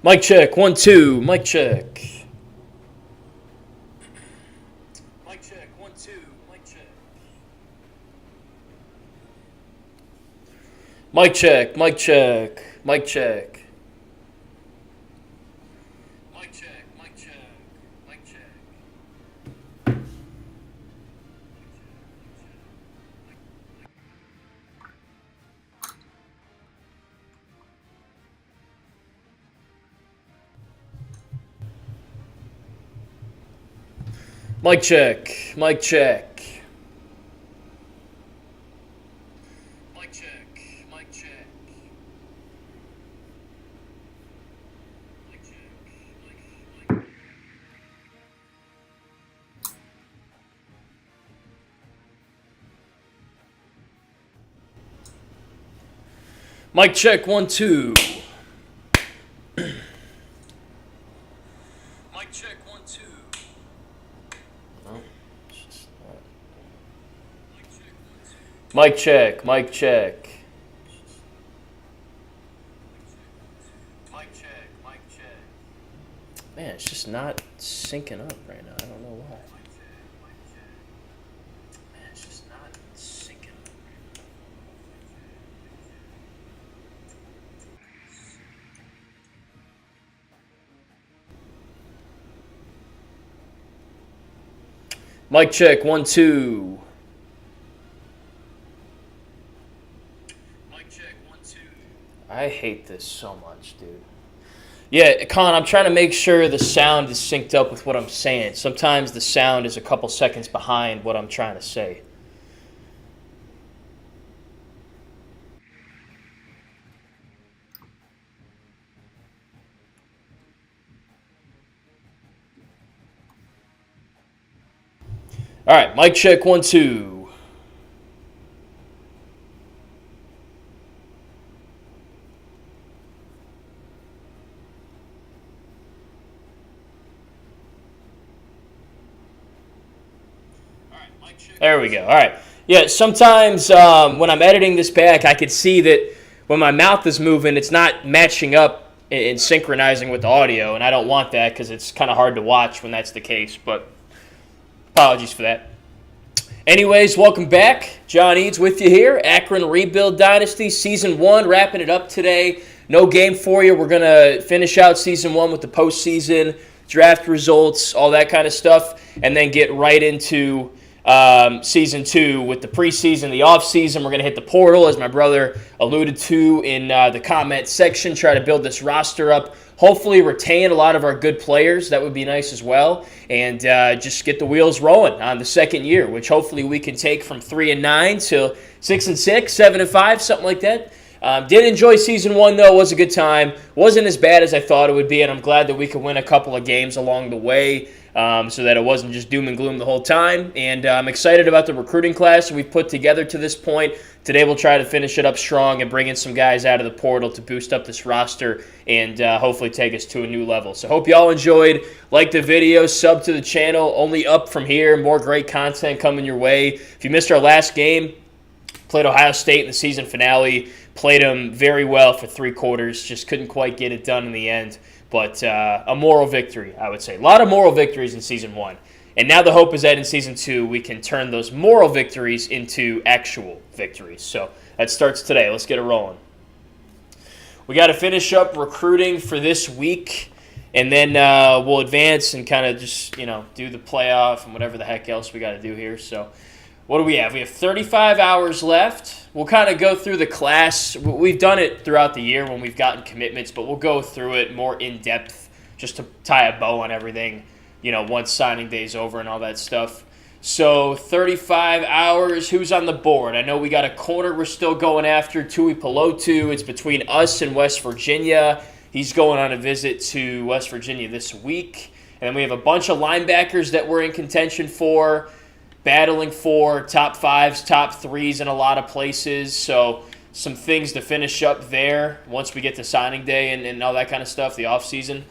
Mic check, 1, 2, mic check. Mic check, 1, 2, mic check. Mic check, mic check, mic check. Mic check, mic check, mic check. Mic check, mic check. Mic check, mic check. Mic check, mic. Mic check, 1, 2. Mic check, 1, 2. Mic check, mic check. Mic check, mic check. Man, it's just not syncing up right now. I don't know why. Man, it's just not syncing up. Mic check, 1, 2. Mic check, 1, 2. I hate this so much, dude. Yeah, Con, I'm trying to make sure the sound is synced up with what I'm saying. Sometimes the sound is a couple seconds behind what I'm trying to say. All right, mic check, 1, 2. There we go. All right. Yeah, sometimes when I'm editing this back, I could see that when my mouth is moving, it's not matching up and synchronizing with the audio, and I don't want that because it's kind of hard to watch when that's the case, but apologies for that. Anyways, welcome back. John Eads with you here. Akron Rebuild Dynasty, Season 1, wrapping it up today. No game for you. We're going to finish out Season 1 with the postseason, draft results, all that kind of stuff, and then get right into Season 2 with the preseason, the offseason. We're going to hit the portal, as my brother alluded to in the comment section, try to build this roster up. Hopefully retain a lot of our good players. That would be nice as well. And just get the wheels rolling on the second year, which hopefully we can take from 3-9 to 6-6, 7-5, something like that. Did enjoy Season 1, though. It was a good time. Wasn't as bad as I thought it would be, and I'm glad that we could win a couple of games along the way so that it wasn't just doom and gloom the whole time. And I'm excited about the recruiting class we've put together to this point. Today we'll try to finish it up strong and bring in some guys out of the portal to boost up this roster and hopefully take us to a new level. So hope y'all enjoyed. Like the video, sub to the channel. Only up from here. More great content coming your way. If you missed our last game, played Ohio State in the season finale. Played them very well for 3 quarters. Just couldn't quite get it done in the end. But a moral victory, I would say. A lot of moral victories in Season 1. And now the hope is that in Season 2, we can turn those moral victories into actual victories. So that starts today. Let's get it rolling. We got to finish up recruiting for this week. And then we'll advance and kind of just, do the playoff and whatever the heck else we got to do here. So what do we have? We have 35 hours left. We'll kind of go through the class. We've done it throughout the year when we've gotten commitments, but we'll go through it more in depth just to tie a bow on everything, once signing day's over and all that stuff. So 35 hours. Who's on the board? I know we got a corner we're still going after, Tui Pelotu. It's between us and West Virginia. He's going on a visit to West Virginia this week. And then we have a bunch of linebackers that we're in contention for, battling for top 5s, top 3s in a lot of places. So some things to finish up there once we get to signing day and all that kind of stuff, the offseason.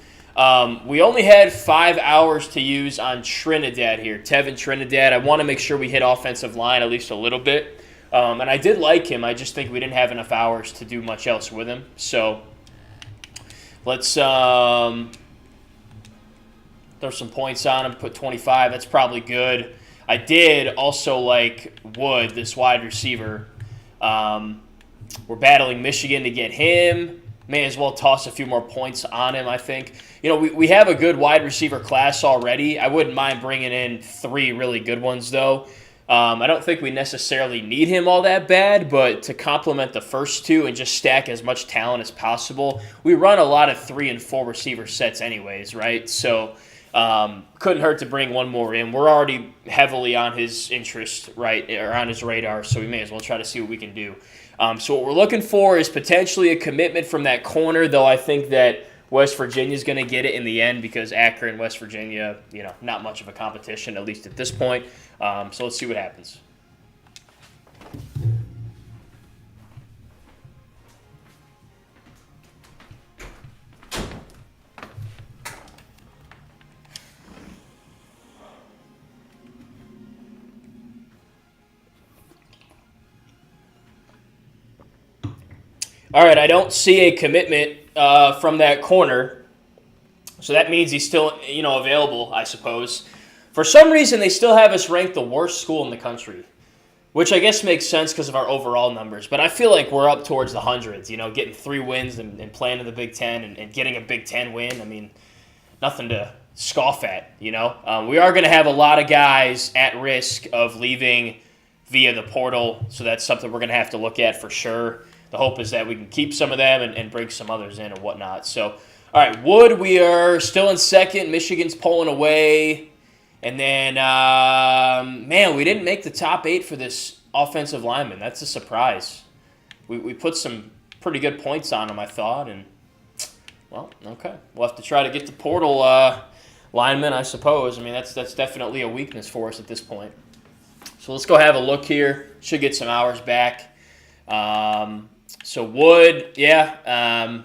We only had 5 hours to use on Trinidad here, Tevin Trinidad. I want to make sure we hit offensive line at least a little bit. And I did like him. I just think we didn't have enough hours to do much else with him. So Let's throw some points on him, put 25. That's probably good. I did also like Wood, this wide receiver. We're battling Michigan to get him. May as well toss a few more points on him, I think. We have a good wide receiver class already. I wouldn't mind bringing in 3 really good ones, though. I don't think we necessarily need him all that bad, but to complement the first 2 and just stack as much talent as possible, we run a lot of 3 and 4 receiver sets anyways, right? So couldn't hurt to bring one more in. We're already heavily on his interest, right, or on his radar, so we may as well try to see what we can do. So what we're looking for is potentially a commitment from that corner, though I think that West Virginia's going to get it in the end because Akron, West Virginia, not much of a competition, at least at this point. So let's see what happens. All right, I don't see a commitment from that corner, so that means he's still, available, I suppose. For some reason, they still have us ranked the worst school in the country, which I guess makes sense because of our overall numbers. But I feel like we're up towards the hundreds, getting 3 wins and playing in the Big Ten and getting a Big Ten win. I mean, nothing to scoff at, We are going to have a lot of guys at risk of leaving via the portal, so that's something we're going to have to look at for sure. The hope is that we can keep some of them and bring some others in and whatnot. So, all right, Wood, we are still in second. Michigan's pulling away. And then, we didn't make the top 8 for this offensive lineman. That's a surprise. We put some pretty good points on him, I thought. And, well, okay. We'll have to try to get the portal lineman, I suppose. I mean, that's definitely a weakness for us at this point. So let's go have a look here. Should get some hours back. So Wood, going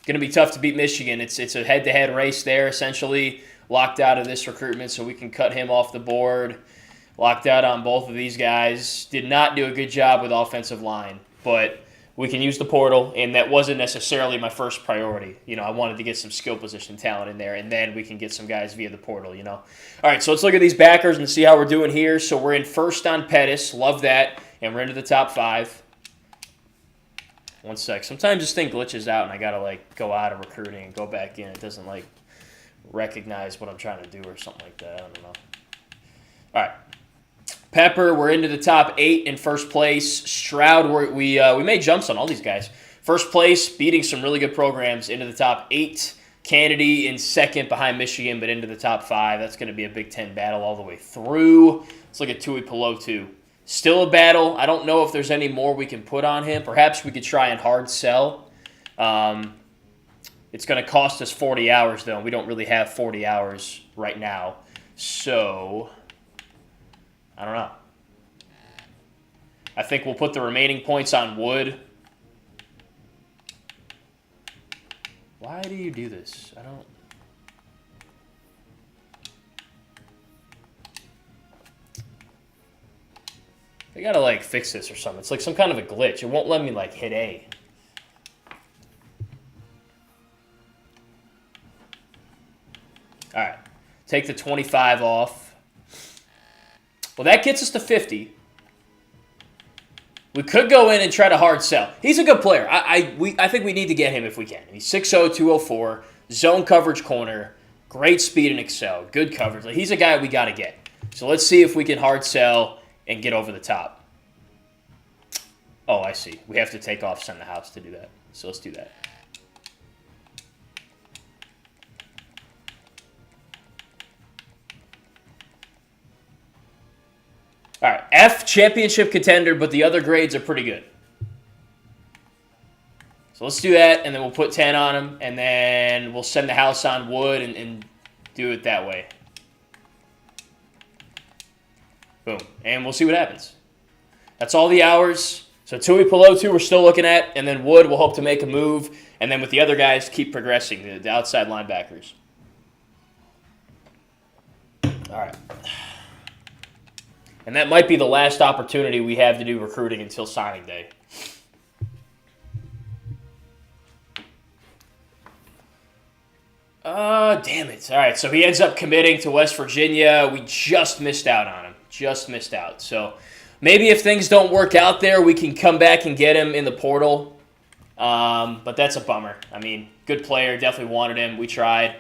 to be tough to beat Michigan. It's a head-to-head race there, essentially. Locked out of this recruitment, so we can cut him off the board. Locked out on both of these guys. Did not do a good job with offensive line, but we can use the portal, and that wasn't necessarily my first priority. I wanted to get some skill position talent in there, and then we can get some guys via the portal, All right, so let's look at these backers and see how we're doing here. So we're in first on Pettis. Love that, and we're into the top 5. One sec. Sometimes this thing glitches out, and I got to, go out of recruiting and go back in. It doesn't, recognize what I'm trying to do or something like that. I don't know. All right. Pepper, we're into the top 8 in first place. Stroud, we made jumps on all these guys. First place, beating some really good programs into the top 8. Kennedy in second behind Michigan, but into the top 5. That's going to be a Big Ten battle all the way through. Let's look at Tui Pelotu. Still a battle. I don't know if there's any more we can put on him. Perhaps we could try and hard sell. It's going to cost us 40 hours, though. We don't really have 40 hours right now. So, I don't know. I think we'll put the remaining points on Wood. Why do you do this? I don't... I gotta, fix this or something. It's some kind of a glitch. It won't let me, hit A. All right. Take the 25 off. Well, that gets us to 50. We could go in and try to hard sell. He's a good player. I think we need to get him if we can. He's 6'0", 204, zone coverage corner, great speed and excel, good coverage. He's a guy we got to get. So let's see if we can hard sell and get over the top. Oh, I see. We have to take off Send the House to do that. So let's do that. All right, F, championship contender, but the other grades are pretty good. So let's do that, and then we'll put 10 on him, and then we'll Send the House on Wood and do it that way. Boom. And we'll see what happens. That's all the hours. So Tui Pelotu we're still looking at, and then Wood we'll hope to make a move, and then with the other guys, keep progressing, the outside linebackers. All right. And that might be the last opportunity we have to do recruiting until signing day. Damn it. All right, so he ends up committing to West Virginia. We just missed out on him. Just missed out. So maybe if things don't work out there, we can come back and get him in the portal. But that's a bummer. I mean, good player. Definitely wanted him. We tried.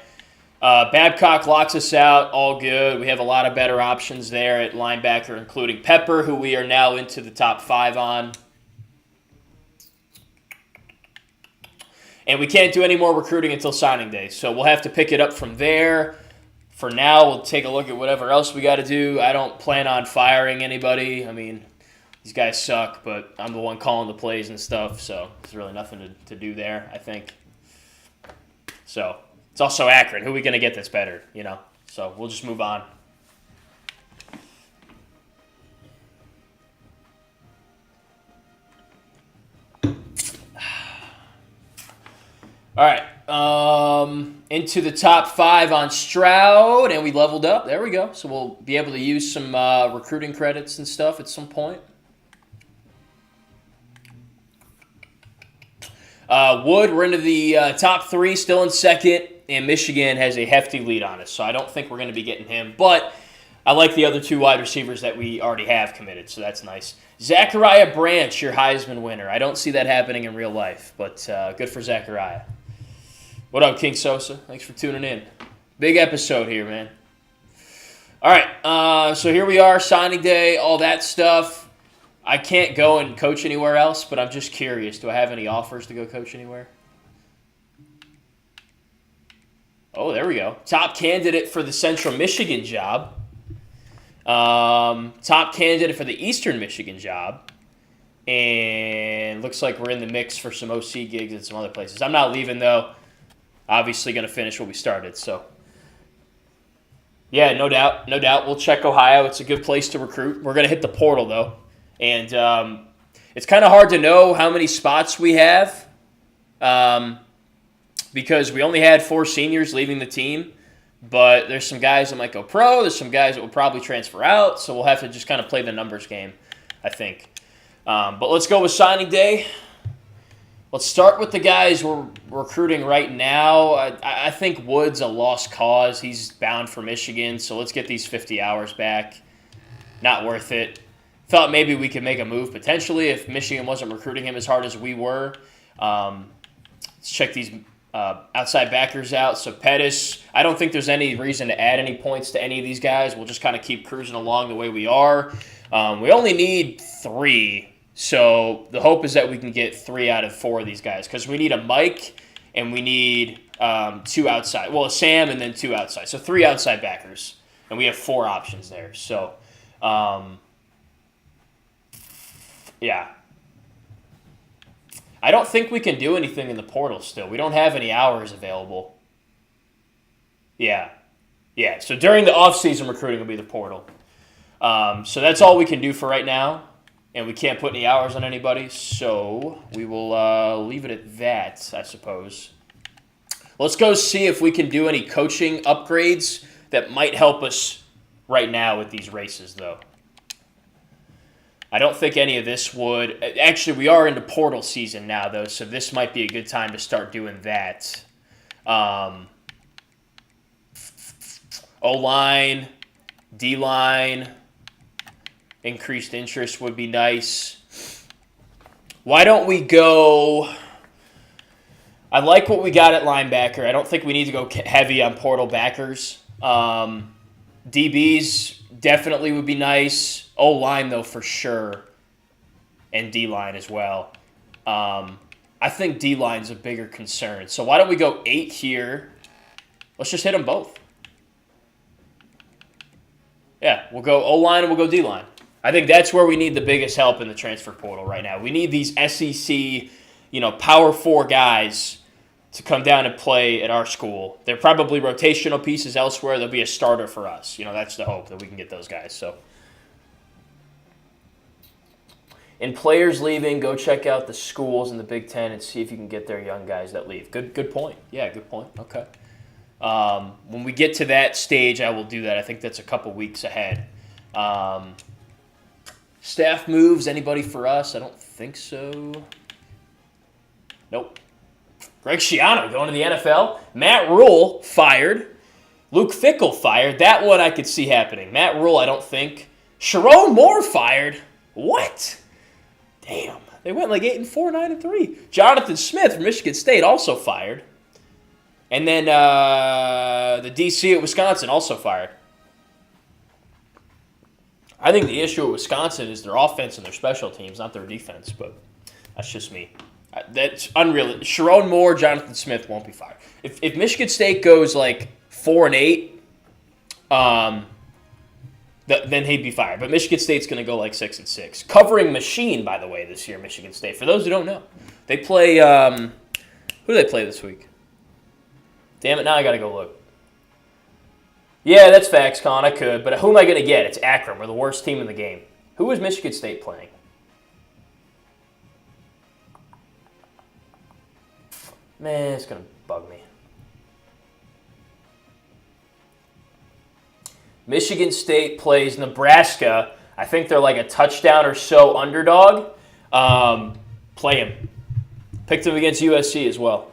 Babcock locks us out. All good. We have a lot of better options there at linebacker, including Pepper, who we are now into the top 5 on. And we can't do any more recruiting until signing day. So we'll have to pick it up from there. For now, we'll take a look at whatever else we got to do. I don't plan on firing anybody. I mean, these guys suck, but I'm the one calling the plays and stuff. So there's really nothing to do there, I think. So it's also Akron. Who are we going to get that's better, you know? So we'll just move on. All right, into the top 5 on Stroud, and we leveled up. There we go. So we'll be able to use some recruiting credits and stuff at some point. Wood, we're into the top 3, still in second, and Michigan has a hefty lead on us. So I don't think we're going to be getting him, but I like the other 2 wide receivers that we already have committed, so that's nice. Zachariah Branch, your Heisman winner. I don't see that happening in real life, but good for Zachariah. What up, King Sosa? Thanks for tuning in. Big episode here, man. All right, so here we are, signing day, all that stuff. I can't go and coach anywhere else, but I'm just curious. Do I have any offers to go coach anywhere? Oh, there we go. Top candidate for the Central Michigan job. Top candidate for the Eastern Michigan job. And looks like we're in the mix for some OC gigs and some other places. I'm not leaving, though. Obviously going to finish what we started, so. Yeah, no doubt. No doubt. We'll check Ohio. It's a good place to recruit. We're going to hit the portal, though. And it's kind of hard to know how many spots we have because we only had 4 seniors leaving the team. But there's some guys that might go pro. There's some guys that will probably transfer out. So we'll have to just kind of play the numbers game, I think. But let's go with signing day. Let's start with the guys we're recruiting right now. I think Wood's a lost cause. He's bound for Michigan. So let's get these 50 hours back. Not worth it. Thought maybe we could make a move potentially if Michigan wasn't recruiting him as hard as we were. Let's check these outside backers out. So Pettis, I don't think there's any reason to add any points to any of these guys. We'll just kind of keep cruising along the way we are. We only need 3. So the hope is that we can get 3 out of 4 of these guys because we need a Mike and we need 2 outside. Well, a Sam and then 2 outside. So 3 outside backers. And we have 4 options there. So, yeah. I don't think we can do anything in the portal still. We don't have any hours available. Yeah. Yeah, so during the off-season recruiting will be the portal. So that's all we can do for right now. And we can't put any hours on anybody, so we will leave it at that, I suppose. Let's go see if we can do any coaching upgrades that might help us right now with these races, though. I don't think any of this would. Actually, we are into portal season now, though, so this might be a good time to start doing that. O-line, D-line. Increased interest would be nice. Why don't we go... I like what we got at linebacker. I don't think we need to go heavy on portal backers. DBs definitely would be nice. O-line, though, for sure. And D-line as well. I think D-line's a bigger concern. So why don't we go 8 here? Let's just hit them both. Yeah, we'll go O-line and we'll go D-line. I think that's where we need the biggest help in the transfer portal right now. We need these SEC, Power 4 guys to come down and play at our school. They're probably rotational pieces elsewhere. They'll be a starter for us. That's the hope that we can get those guys. So, and players leaving, go check out the schools in the Big Ten and see if you can get their young guys that leave. Good point. Yeah, good point. Okay. When we get to that stage, I will do that. I think that's a couple weeks ahead. Staff moves, anybody for us? I don't think so. Nope. Greg Schiano going to the NFL. Matt Rule fired. Luke Fickell fired. That one I could see happening. Matt Rule, I don't think. Sharon Moore fired. What? Damn. They went like 8-4, 9-3. Jonathan Smith from Michigan State also fired. And then the DC at Wisconsin also fired. I think the issue at Wisconsin is their offense and their special teams, not their defense, but that's just me. That's unreal. Sharon Moore, Jonathan Smith won't be fired. If Michigan State goes like 4-8, then he'd be fired. But Michigan State's going to go like 6-6. Covering machine, by the way, this year, Michigan State. For those who don't know, they play. Who do they play this week? Damn it! Now I got to go look. Yeah, that's facts, Colin. I could, but who am I going to get? It's Akron. We're the worst team in the game. Who is Michigan State playing? Man, it's going to bug me. Michigan State plays Nebraska. I think they're like a touchdown or so underdog. Play him. Picked him against USC as well.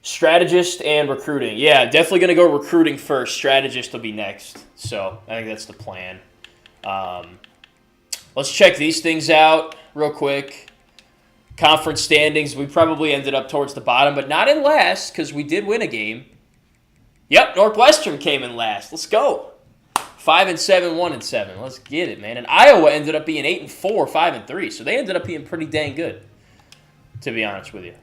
Strategist and recruiting. Yeah, definitely going to go recruiting first. Strategist will be next. So I think that's the plan. Let's check these things out real quick. Conference standings, we probably ended up towards the bottom, but not in last because we did win a game. Yep, Northwestern came in last. Let's go. 5-7, 1-7. Let's get it, man. And Iowa ended up being 8-4, 5-3. So they ended up being pretty dang good, to be honest with you.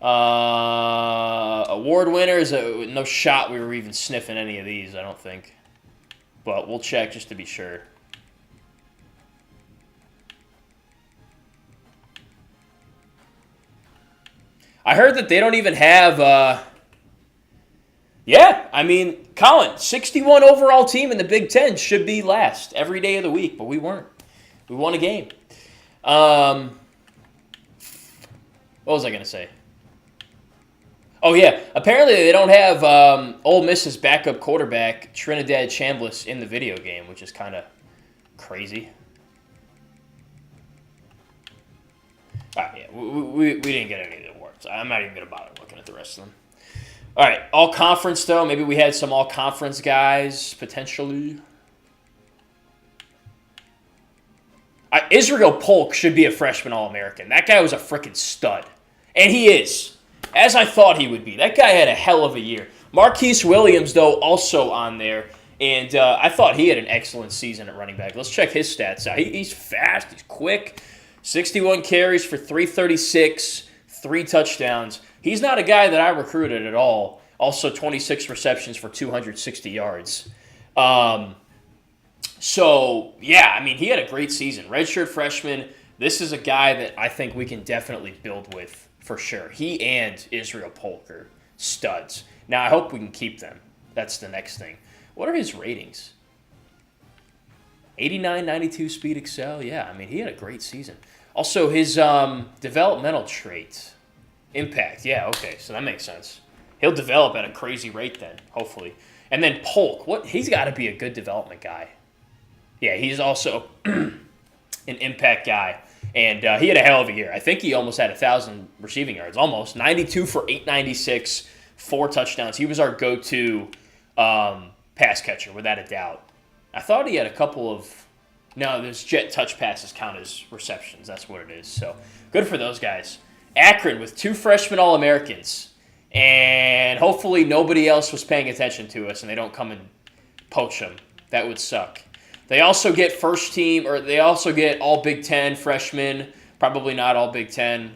Award winners, no shot we were even sniffing any of these, I don't think. But we'll check just to be sure. I heard that they don't even have, yeah, I mean, Colin, 61 overall team in the Big Ten should be last every day of the week, but we weren't. We won a game. What was I going to say? Oh, yeah, apparently they don't have Ole Miss's backup quarterback, Trinidad Chambliss, in the video game, which is kind of crazy. Yeah, we didn't get any of the awards. I'm not even going to bother looking at the rest of them. All right, all-conference, though. Maybe we had some all-conference guys, potentially. Israel Polk should be a freshman All-American. That guy was a freaking stud. And he is, as I thought he would be. That guy had a hell of a year. Marquise Williams, though, also on there. And I thought he had an excellent season at running back. Let's check his stats out. He's fast. He's quick. 61 carries for 336, 3 touchdowns. He's not a guy that I recruited at all. Also 26 receptions for 260 yards. So, yeah, I mean, he had a great season. Redshirt freshman. This is a guy that I think we can definitely build with for sure. He and Israel Polk are studs. Now, I hope we can keep them. That's the next thing. What are his ratings? 89, 92 speed excel. Yeah, I mean, he had a great season. Also, his developmental trait, impact. Yeah, okay, so that makes sense. He'll develop at a crazy rate then, hopefully. And then Polk, he's got to be a good development guy. Yeah, he's also an impact guy. And he had a hell of a year. I think he almost had 1,000 receiving yards, almost. 92 for 896, 4 touchdowns. He was our go-to pass catcher, without a doubt. I thought he had a couple of... No, those jet touch passes count as receptions. That's what it is. So, good for those guys. Akron with 2 freshman All-Americans. And hopefully nobody else was paying attention to us and they don't come and poach them. That would suck. They also get first team, or they also get all Big Ten freshmen. Probably not all Big Ten.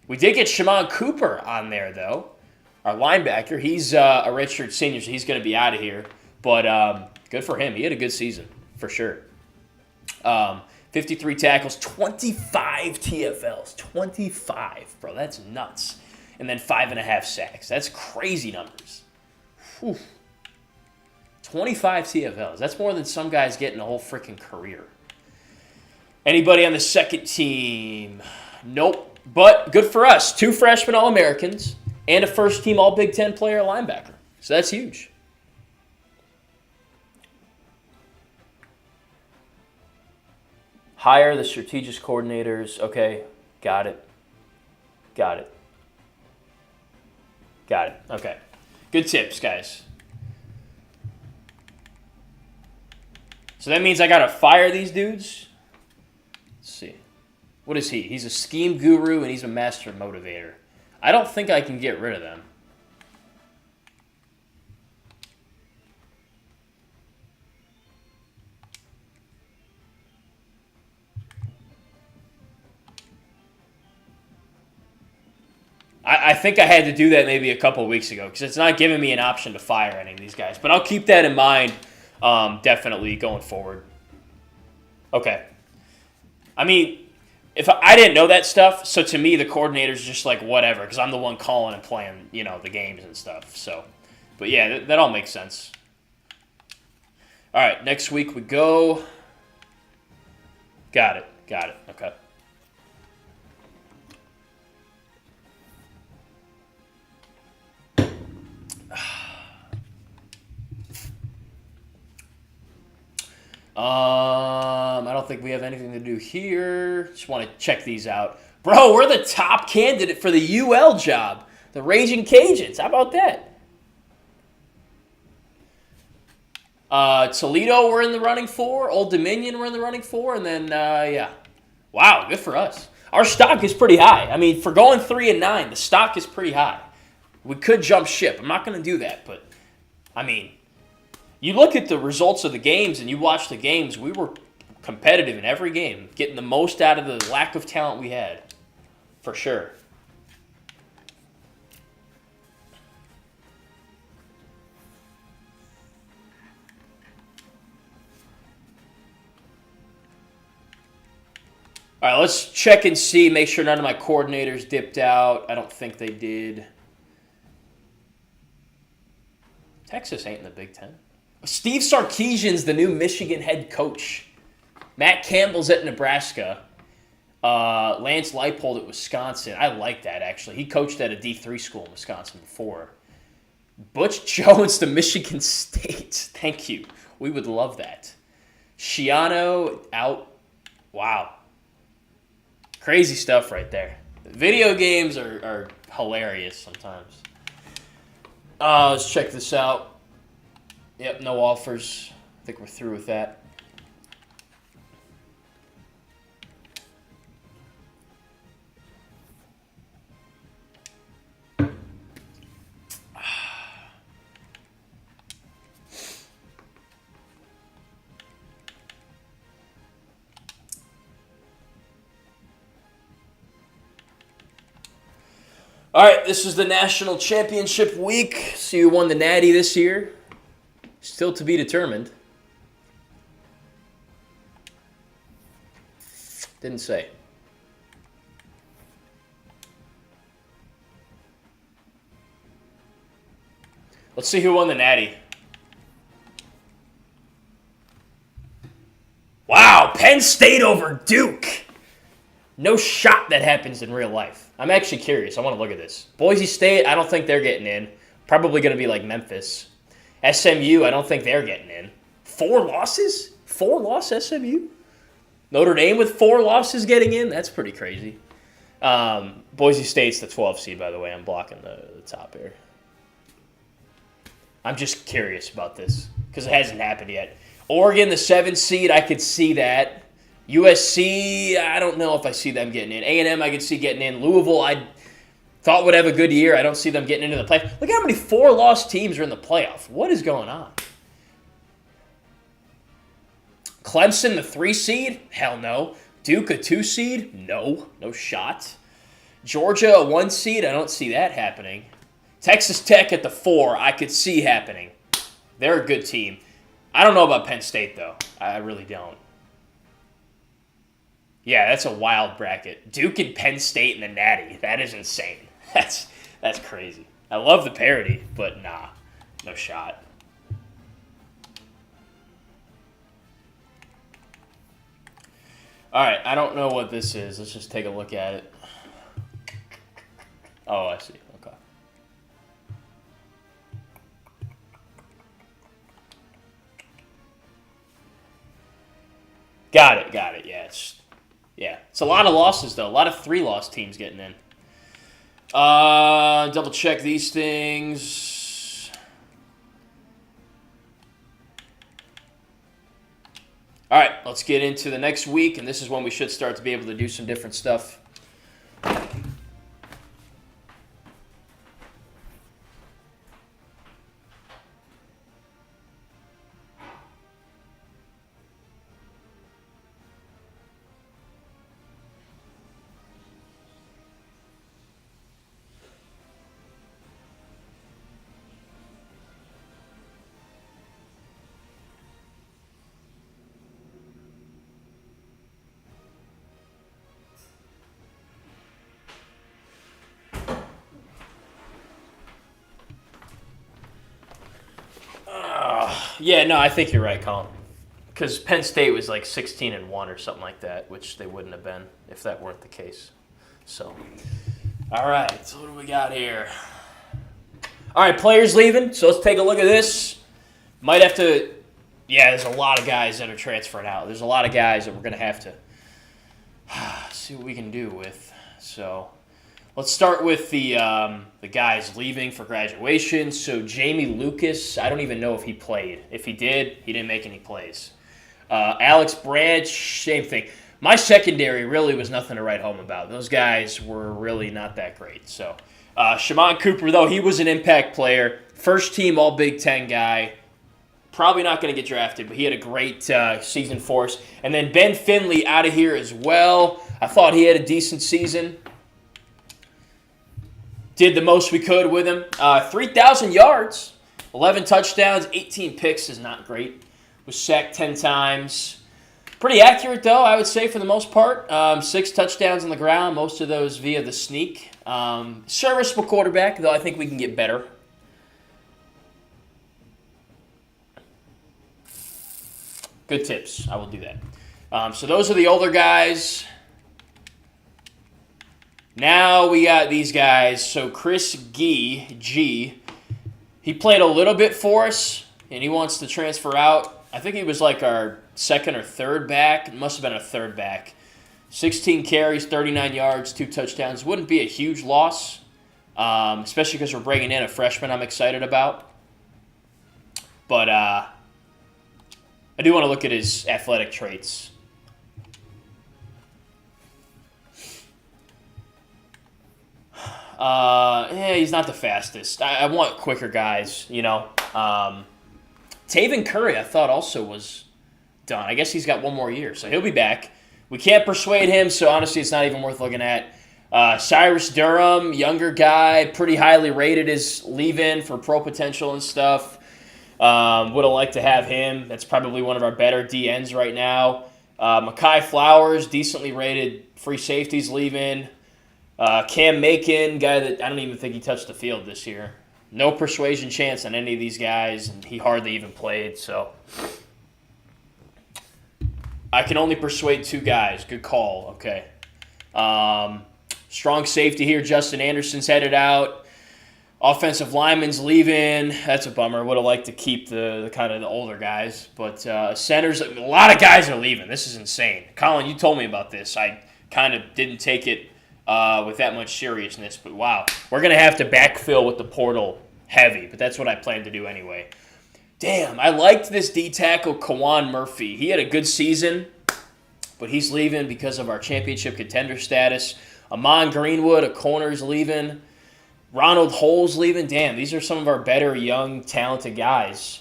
We did get Shimon Cooper on there, though. Our linebacker. He's a redshirt senior, so he's going to be out of here. But good for him. He had a good season, for sure. 53 tackles, 25 TFLs. 25, bro. That's nuts. And then 5.5 sacks. That's crazy numbers. Whew. 25 TFLs. That's more than some guys get in a whole freaking career. Anybody on the second team? Nope. But good for us. 2 freshman All-Americans and a first-team All-Big Ten player linebacker. So that's huge. Hire the strategic coordinators. Okay, got it. Got it. Got it. Okay. Good tips, guys. So that means I got to fire these dudes? Let's see. What is he? He's a scheme guru and he's a master motivator. I don't think I can get rid of them. I think I had to do that maybe a couple weeks ago because it's not giving me an option to fire any of these guys. But I'll keep that in mind definitely going forward. Okay. I mean, if I didn't know that stuff, so to me the coordinator's just like whatever because I'm the one calling and playing, the games and stuff. So, but yeah, that all makes sense. All right, next week we go. Got it. Okay. I don't think we have anything to do here. Just want to check these out. Bro, we're the top candidate for the UL job. The Raging Cajuns. How about that? Toledo we're in the running for. Old Dominion we're in the running for. And then, yeah. Wow, good for us. Our stock is pretty high. I mean, for going 3-9, the stock is pretty high. We could jump ship. I'm not going to do that, but, I mean, you look at the results of the games and you watch the games, we were competitive in every game, getting the most out of the lack of talent we had, for sure. All right, let's check and see, make sure none of my coordinators dipped out. I don't think they did. Texas ain't in the Big Ten. Steve Sarkisian's the new Michigan head coach. Matt Campbell's at Nebraska. Lance Leipold at Wisconsin. I like that, actually. He coached at a D3 school in Wisconsin before. Butch Jones to Michigan State. Thank you. We would love that. Schiano out. Wow. Crazy stuff right there. Video games are hilarious sometimes. Let's check this out. Yep, no offers. I think we're through with that. All right, this is the national championship week. See who won the Natty this year. Still to be determined. Didn't say. Let's see who won the Natty. Wow, Penn State over Duke. No shot that happens in real life. I'm actually curious. I want to look at this. Boise State, I don't think they're getting in. Probably going to be like Memphis. SMU, I don't think they're getting in. 4 losses? 4-loss SMU? Notre Dame with 4 losses getting in? That's pretty crazy. Boise State's the 12th seed, by the way. I'm blocking the top here. I'm just curious about this because it hasn't happened yet. Oregon, the 7th seed, I could see that. USC, I don't know if I see them getting in. A&M, I could see getting in. Louisville, I thought would have a good year. I don't see them getting into the playoff. Look how many 4-loss teams are in the playoff. What is going on? Clemson, the 3 seed? Hell no. Duke, a 2 seed? No. No shot. Georgia, a 1 seed? I don't see that happening. Texas Tech at the 4, I could see happening. They're a good team. I don't know about Penn State, though. I really don't. Yeah, that's a wild bracket. Duke and Penn State in the Natty. That is insane. That's crazy. I love the parody, but nah, no shot. All right, I don't know what this is. Let's just take a look at it. Oh, I see. Okay. Got it. Yeah, it's a lot of losses, though. A lot of 3-loss teams getting in. Double check these things. All right, let's get into the next week, and this is when we should start to be able to do some different stuff. Yeah, no, I think you're right, Colin. Because Penn State was like 16-1 or something like that, which they wouldn't have been if that weren't the case. So, all right, so what do we got here? All right, players leaving. So let's take a look at this. Might have to. Yeah, there's a lot of guys that are transferring out. There's a lot of guys that we're gonna have to see what we can do with. So. Let's start with the guys leaving for graduation. So Jamie Lucas, I don't even know if he played. If he did, he didn't make any plays. Alex Branch, same thing. My secondary really was nothing to write home about. Those guys were really not that great. So Shimon Cooper, though, he was an impact player. First team All Big Ten guy. Probably not going to get drafted, but he had a great season for us. And then Ben Finley out of here as well. I thought he had a decent season. Did the most we could with him. 3,000 yards, 11 touchdowns, 18 picks is not great. Was sacked 10 times. Pretty accurate, though, I would say, for the most part. 6 touchdowns on the ground, most of those via the sneak. Serviceable quarterback, though I think we can get better. Good tips. I will do that. So those are the older guys. Now we got these guys. So Chris G, he played a little bit for us, and he wants to transfer out. I think he was like our second or third back. It must have been a third back. 16 carries, 39 yards, 2 touchdowns. Wouldn't be a huge loss, especially because we're bringing in a freshman I'm excited about. But I do want to look at his athletic traits. He's not the fastest. I want quicker guys, you know. Taven Curry, I thought, also was done. I guess he's got one more year, so he'll be back. We can't persuade him, so honestly, it's not even worth looking at. Cyrus Durham, younger guy, pretty highly rated, is leaving for pro potential and stuff. Would have liked to have him. That's probably one of our better DNs right now. Mekhi Flowers, decently rated free safeties, leaving. Cam Macon, guy that I don't even think he touched the field this year. No persuasion chance on any of these guys, and he hardly even played. So I can only persuade 2 guys. Good call. Okay. Strong safety here. Justin Anderson's headed out. Offensive lineman's leaving. That's a bummer. Would have liked to keep the kind of the older guys. But centers, a lot of guys are leaving. This is insane. Colin, you told me about this. I kind of didn't take it with that much seriousness, but wow. We're going to have to backfill with the portal heavy, but that's what I plan to do anyway. Damn, I liked this D-tackle, Kawan Murphy. He had a good season, but he's leaving because of our championship contender status. Amon Greenwood, a corner's leaving. Ronald Hole's leaving. Damn, these are some of our better, young, talented guys,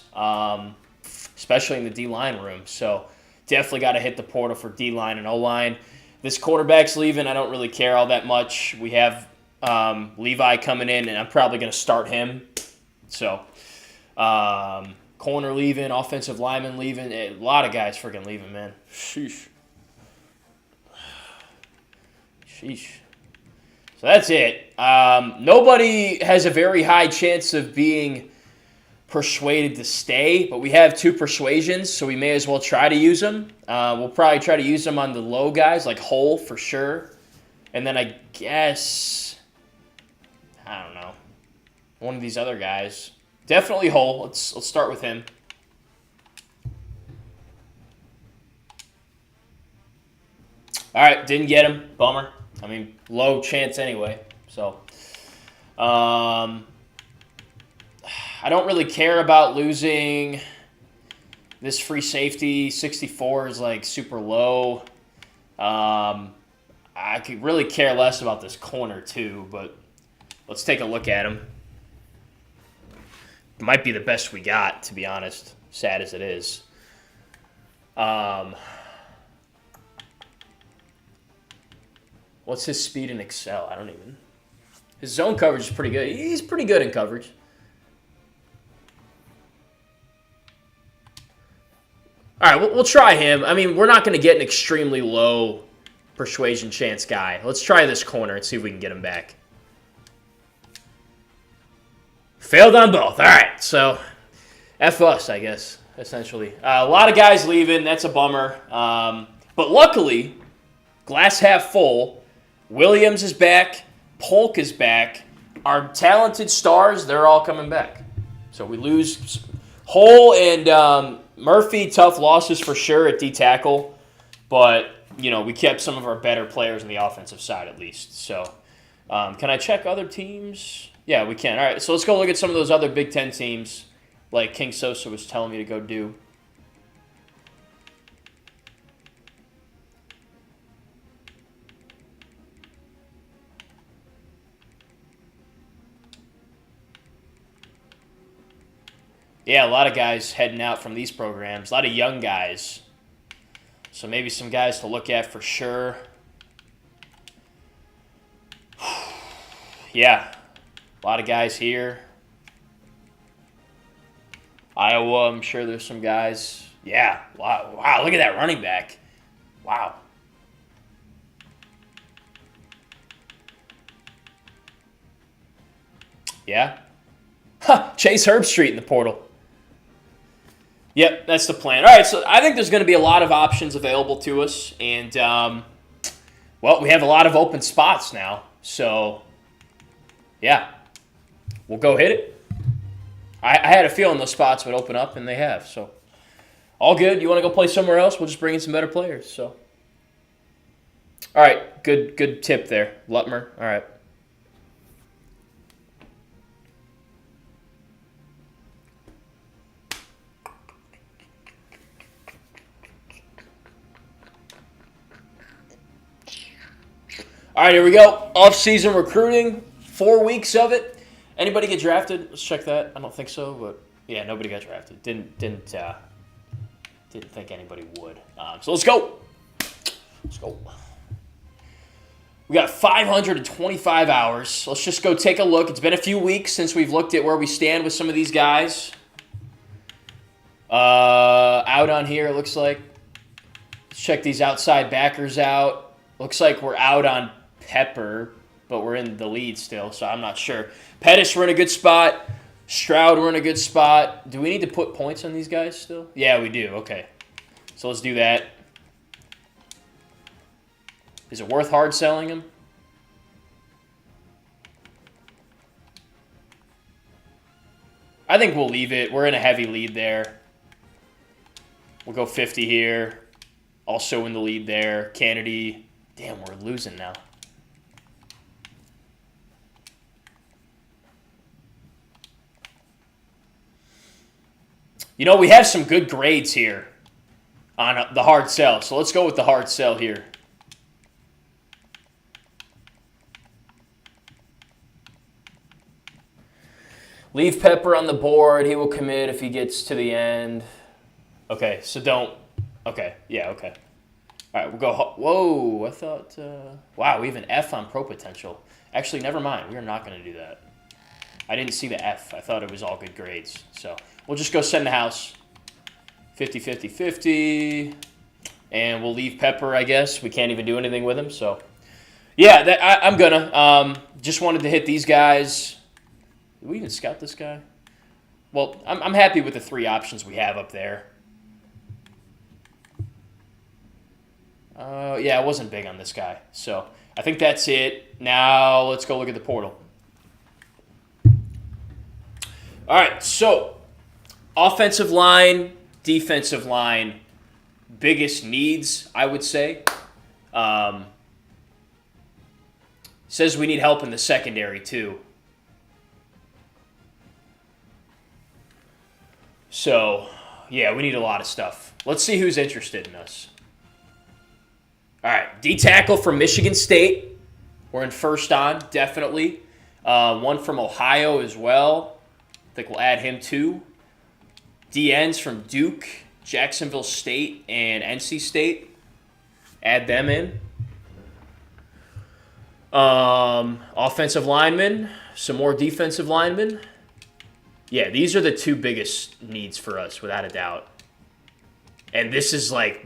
especially in the D-line room. So definitely got to hit the portal for D-line and O-line. This quarterback's leaving. I don't really care all that much. We have Levi coming in, and I'm probably going to start him. So, corner leaving, offensive lineman leaving. A lot of guys freaking leaving, man. Sheesh. So that's it. Nobody has a very high chance of being persuaded to stay, but we have 2 persuasions, so we may as well try to use them. We'll probably try to use them on the low guys, like Hole for sure. And then I guess, I don't know, one of these other guys. Definitely Hole. Let's start with him. All right, didn't get him. Bummer. I mean, low chance anyway. So, I don't really care about losing this free safety. 64 is like super low. I could really care less about this corner too, but let's take a look at him. Might be the best we got, to be honest, sad as it is. What's his speed in Excel? I don't even. His zone coverage is pretty good. He's pretty good in coverage. All right, we'll try him. I mean, we're not going to get an extremely low persuasion chance guy. Let's try this corner and see if we can get him back. Failed on both. All right, so F us, I guess, essentially. A lot of guys leaving. That's a bummer. But luckily, glass half full. Williams is back. Polk is back. Our talented stars, they're all coming back. So we lose Hole and Murphy, tough losses for sure at D-tackle. But, we kept some of our better players on the offensive side at least. So can I check other teams? Yeah, we can. All right, so let's go look at some of those other Big Ten teams like King Sosa was telling me to go do. Yeah, a lot of guys heading out from these programs. A lot of young guys. So maybe some guys to look at for sure. Yeah. A lot of guys here. Iowa, I'm sure there's some guys. Yeah. Wow, look at that running back. Wow. Yeah. Chase Herbstreit in the portal. Yep, that's the plan. All right, so I think there's going to be a lot of options available to us. And, we have a lot of open spots now. So, yeah. We'll go hit it. I had a feeling those spots would open up, and they have. So, all good. You want to go play somewhere else? We'll just bring in some better players. So, all right. Good tip there, Lutmer. All right. All right, here we go. Off-season recruiting, 4 weeks of it. Anybody get drafted? Let's check that. I don't think so, but yeah, nobody got drafted. Didn't think anybody would. So let's go. Let's go. We got 525 hours. Let's just go take a look. It's been a few weeks since we've looked at where we stand with some of these guys. Out on here, it looks like. Let's check these outside backers out. Looks like we're out on Pepper, but we're in the lead still, so I'm not sure. Pettis, we're in a good spot. Stroud, we're in a good spot. Do we need to put points on these guys still? Yeah, we do. Okay. So let's do that. Is it worth hard selling them? I think we'll leave it. We're in a heavy lead there. We'll go 50 here. Also in the lead there. Kennedy. Damn, we're losing now. We have some good grades here on the hard sell. So let's go with the hard sell here. Leave Pepper on the board. He will commit if he gets to the end. Okay, so don't. Okay, yeah, okay. All right, we'll go. Whoa, I thought. Wow, we have an F on pro potential. Actually, never mind. We are not going to do that. I didn't see the F. I thought it was all good grades. So we'll just go send the house. 50, 50, 50. And we'll leave Pepper, I guess. We can't even do anything with him. So, yeah, I'm going to. Just wanted to hit these guys. Did we even scout this guy? Well, I'm happy with the 3 options we have up there. Yeah, I wasn't big on this guy. So I think that's it. Now let's go look at the portal. All right, so offensive line, defensive line, biggest needs, I would say. Says we need help in the secondary, too. So, yeah, we need a lot of stuff. Let's see who's interested in us. All right, D-tackle from Michigan State. We're in first on, definitely. One from Ohio as well. I think we'll add him too. D-ends from Duke, Jacksonville State, and NC State. Add them in. Offensive linemen, some more defensive linemen. Yeah, these are the two biggest needs for us, without a doubt. And this is like,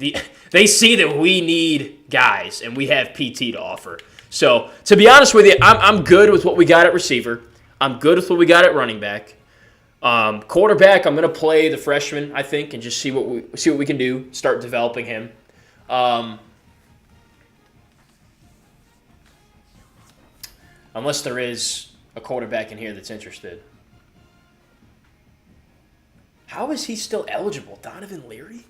they see that we need guys, and we have PT to offer. So, to be honest with you, I'm good with what we got at receiver. I'm good with what we got at running back. Quarterback, I'm going to play the freshman, I think, and just see what we can do, start developing him. Unless there is a quarterback in here that's interested. How is he still eligible? Donovan Leary?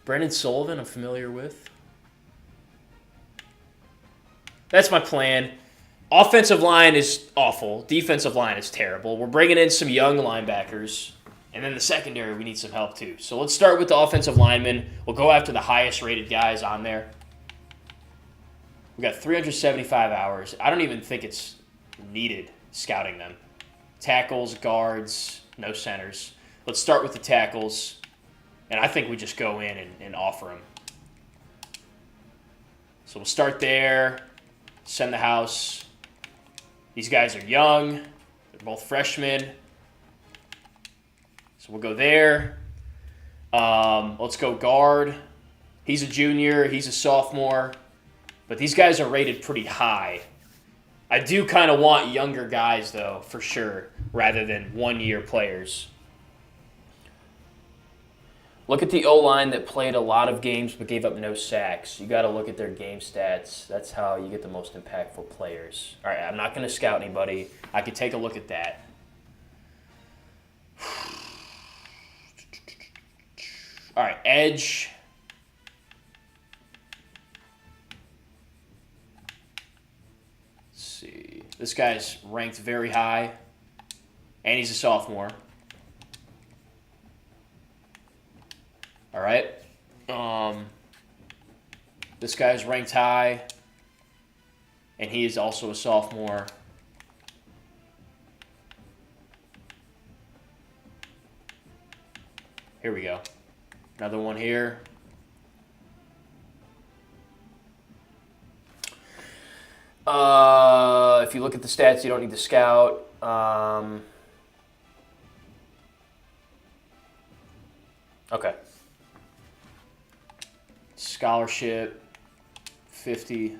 Brendan Sullivan, I'm familiar with. That's my plan. Offensive line is awful. Defensive line is terrible. We're bringing in some young linebackers. And then the secondary, we need some help too. So let's start with the offensive linemen. We'll go after the highest rated guys on there. We got 375 hours. I don't even think it's needed scouting them. Tackles, guards, no centers. Let's start with the tackles. And I think we just go in and offer them. So we'll start there. Send the house. These guys are young. They're both freshmen. So we'll go there. Let's go guard. He's a junior. He's a sophomore. But these guys are rated pretty high. I do kind of want younger guys, though, for sure, rather than one-year players. Look at the O-line that played a lot of games but gave up no sacks. You got to look at their game stats. That's how you get the most impactful players. All right, I'm not going to scout anybody. I could take a look at that. All right, edge. Let's see. This guy's ranked very high, and he's a sophomore. All right. This guy's ranked high, and he is also a sophomore. Here we go. Another one here. If you look at the stats, you don't need to scout. Okay. Scholarship, 50.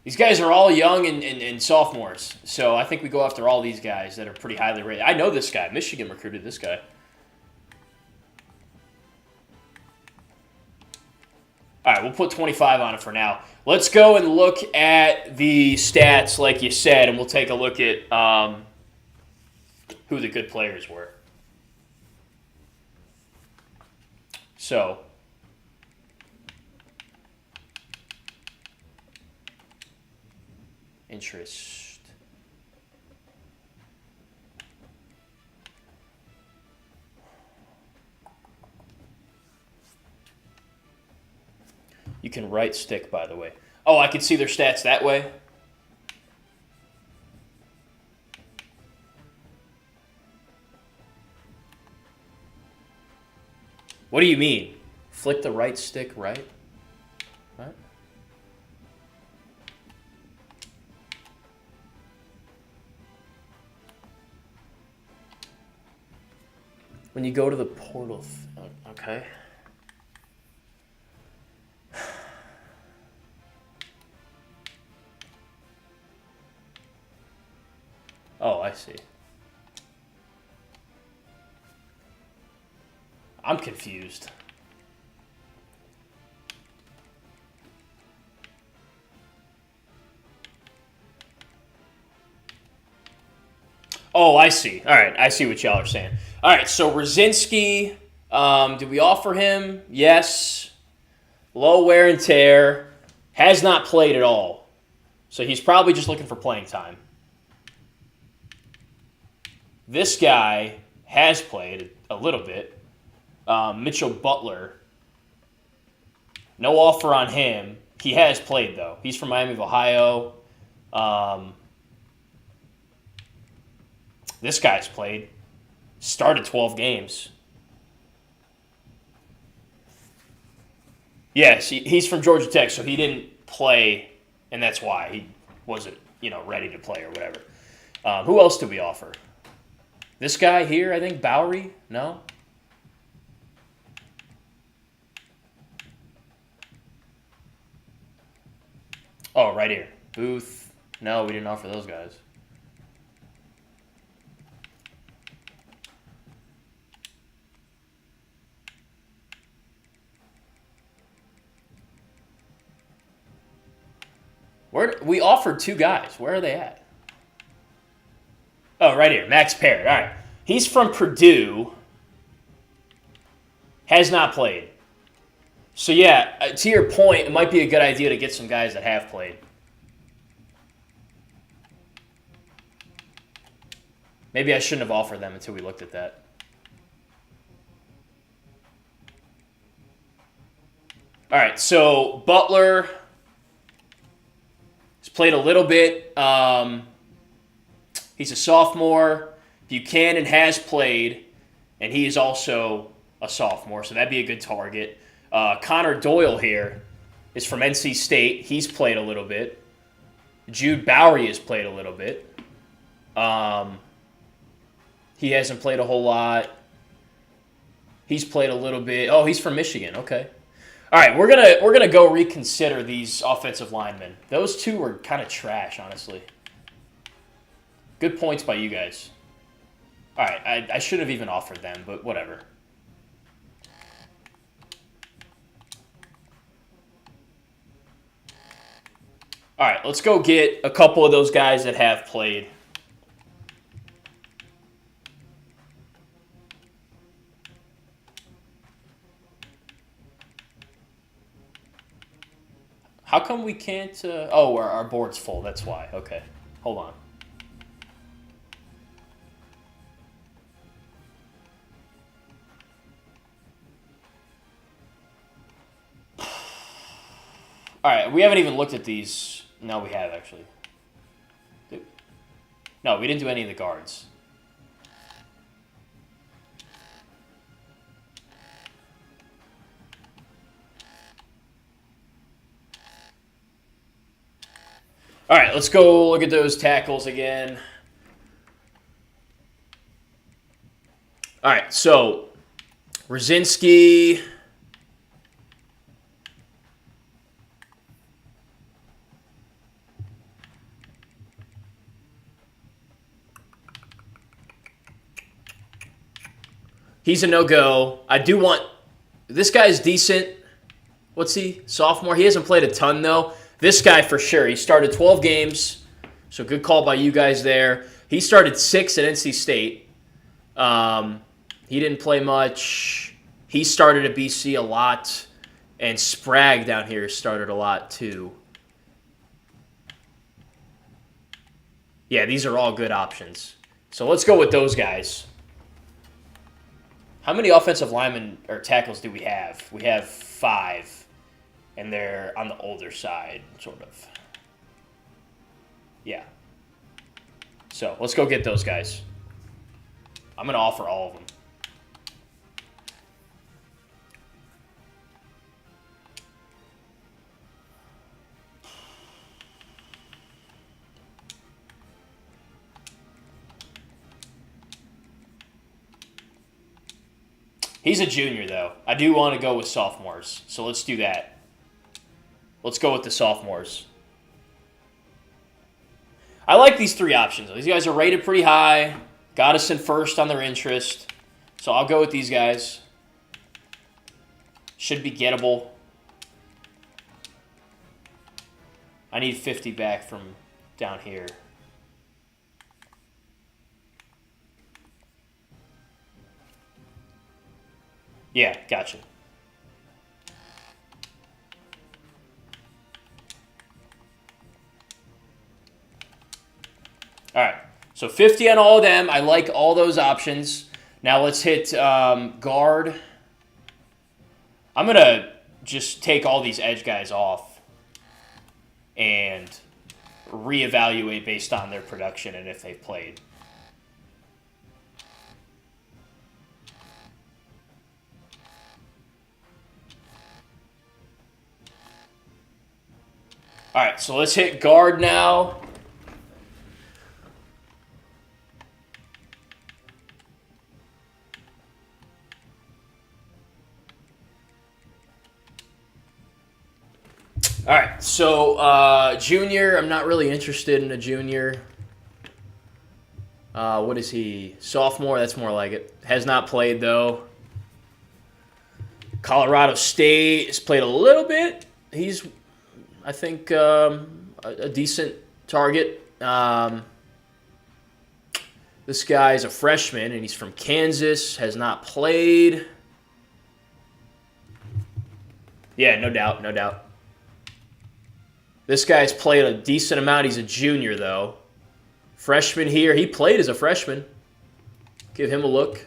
These guys are all young and sophomores, so I think we go after all these guys that are pretty highly rated. I know this guy. Michigan recruited this guy. All right, we'll put 25 on it for now. Let's go and look at the stats like you said, and we'll take a look at who the good players were. So, interest. You can right stick, by the way. Oh, I can see their stats that way? What do you mean? Flick the right stick right? What? When you go to the portal, okay. Oh, I see. I'm confused. Oh, I see. All right, I see what y'all are saying. All right, so Rosinski, did we offer him? Yes. Low wear and tear. Has not played at all. So he's probably just looking for playing time. This guy has played a little bit. Mitchell Butler. No offer on him. He has played, though. He's from Miami of Ohio. This guy's played. Started 12 games. Yes, he's from Georgia Tech, so he didn't play, and that's why he wasn't, ready to play or whatever. Who else do we offer? This guy here, I think, Bowery? No? Oh, right here. Booth. No, we didn't offer those guys. We offered 2 guys. Where are they at? Oh, right here. Max Parrott. All right. He's from Purdue. Has not played. So, yeah, to your point, it might be a good idea to get some guys that have played. Maybe I shouldn't have offered them until we looked at that. All right, so Butler has played a little bit. He's a sophomore. Buchanan has played, and he is also a sophomore, so that'd be a good target. Connor Doyle here is from NC State. He's played a little bit. Jude Bowery has played a little bit. He hasn't played a whole lot. He's played a little bit. Oh, he's from Michigan. Okay. All right, we're gonna go reconsider these offensive linemen. Those 2 were kind of trash, honestly. Good points by you guys. All right, I should have even offered them, but whatever. All right, let's go get a couple of those guys that have played. How come we can't... oh, our board's full. That's why. Okay. Hold on. All right, we haven't even looked at these. No, we have, actually. No, we didn't do any of the guards. All right, let's go look at those tackles again. All right, so Rosinsky. He's a no-go. I do want... This guy's decent. What's he? Sophomore? He hasn't played a ton, though. This guy, for sure. He started 12 games, so good call by you guys there. He started 6 at NC State. He didn't play much. He started at BC a lot, and Sprague down here started a lot, too. Yeah, these are all good options. So let's go with those guys. How many offensive linemen or tackles do we have? We have 5, and they're on the older side, sort of. Yeah. So let's go get those guys. I'm going to offer all of them. He's a junior, though. I do want to go with sophomores, so let's do that. Let's go with the sophomores. I like these 3 options. These guys are rated pretty high. Got us in first on their interest. So I'll go with these guys. Should be gettable. I need 50 back from down here. Yeah, gotcha. All right. So So 50 on all of them. I like all those options. Now let's hit guard. I'm going to just take all these edge guys off and reevaluate based on their production and if they've played. All right, so let's hit guard now. All right, so junior, I'm not really interested in a junior. What is he? Sophomore, that's more like it. Has not played, though. Colorado State has played a little bit. He's, I think, a decent target. This guy's a freshman, and he's from Kansas, has not played. Yeah, no doubt, no doubt. This guy's played a decent amount. He's a junior, though. Freshman here. He played as a freshman. Give him a look.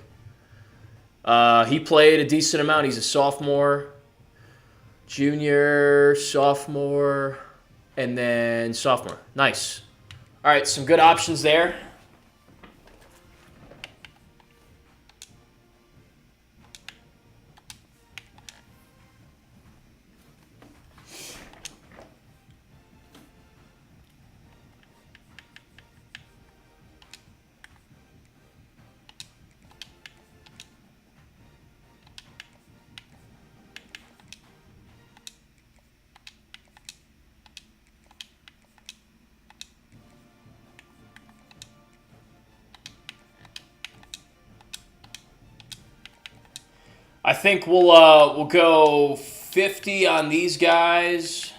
He played a decent amount. He's a sophomore. Junior, sophomore, and then sophomore. Nice. All right, some good options there. I think we'll go 50 on these guys.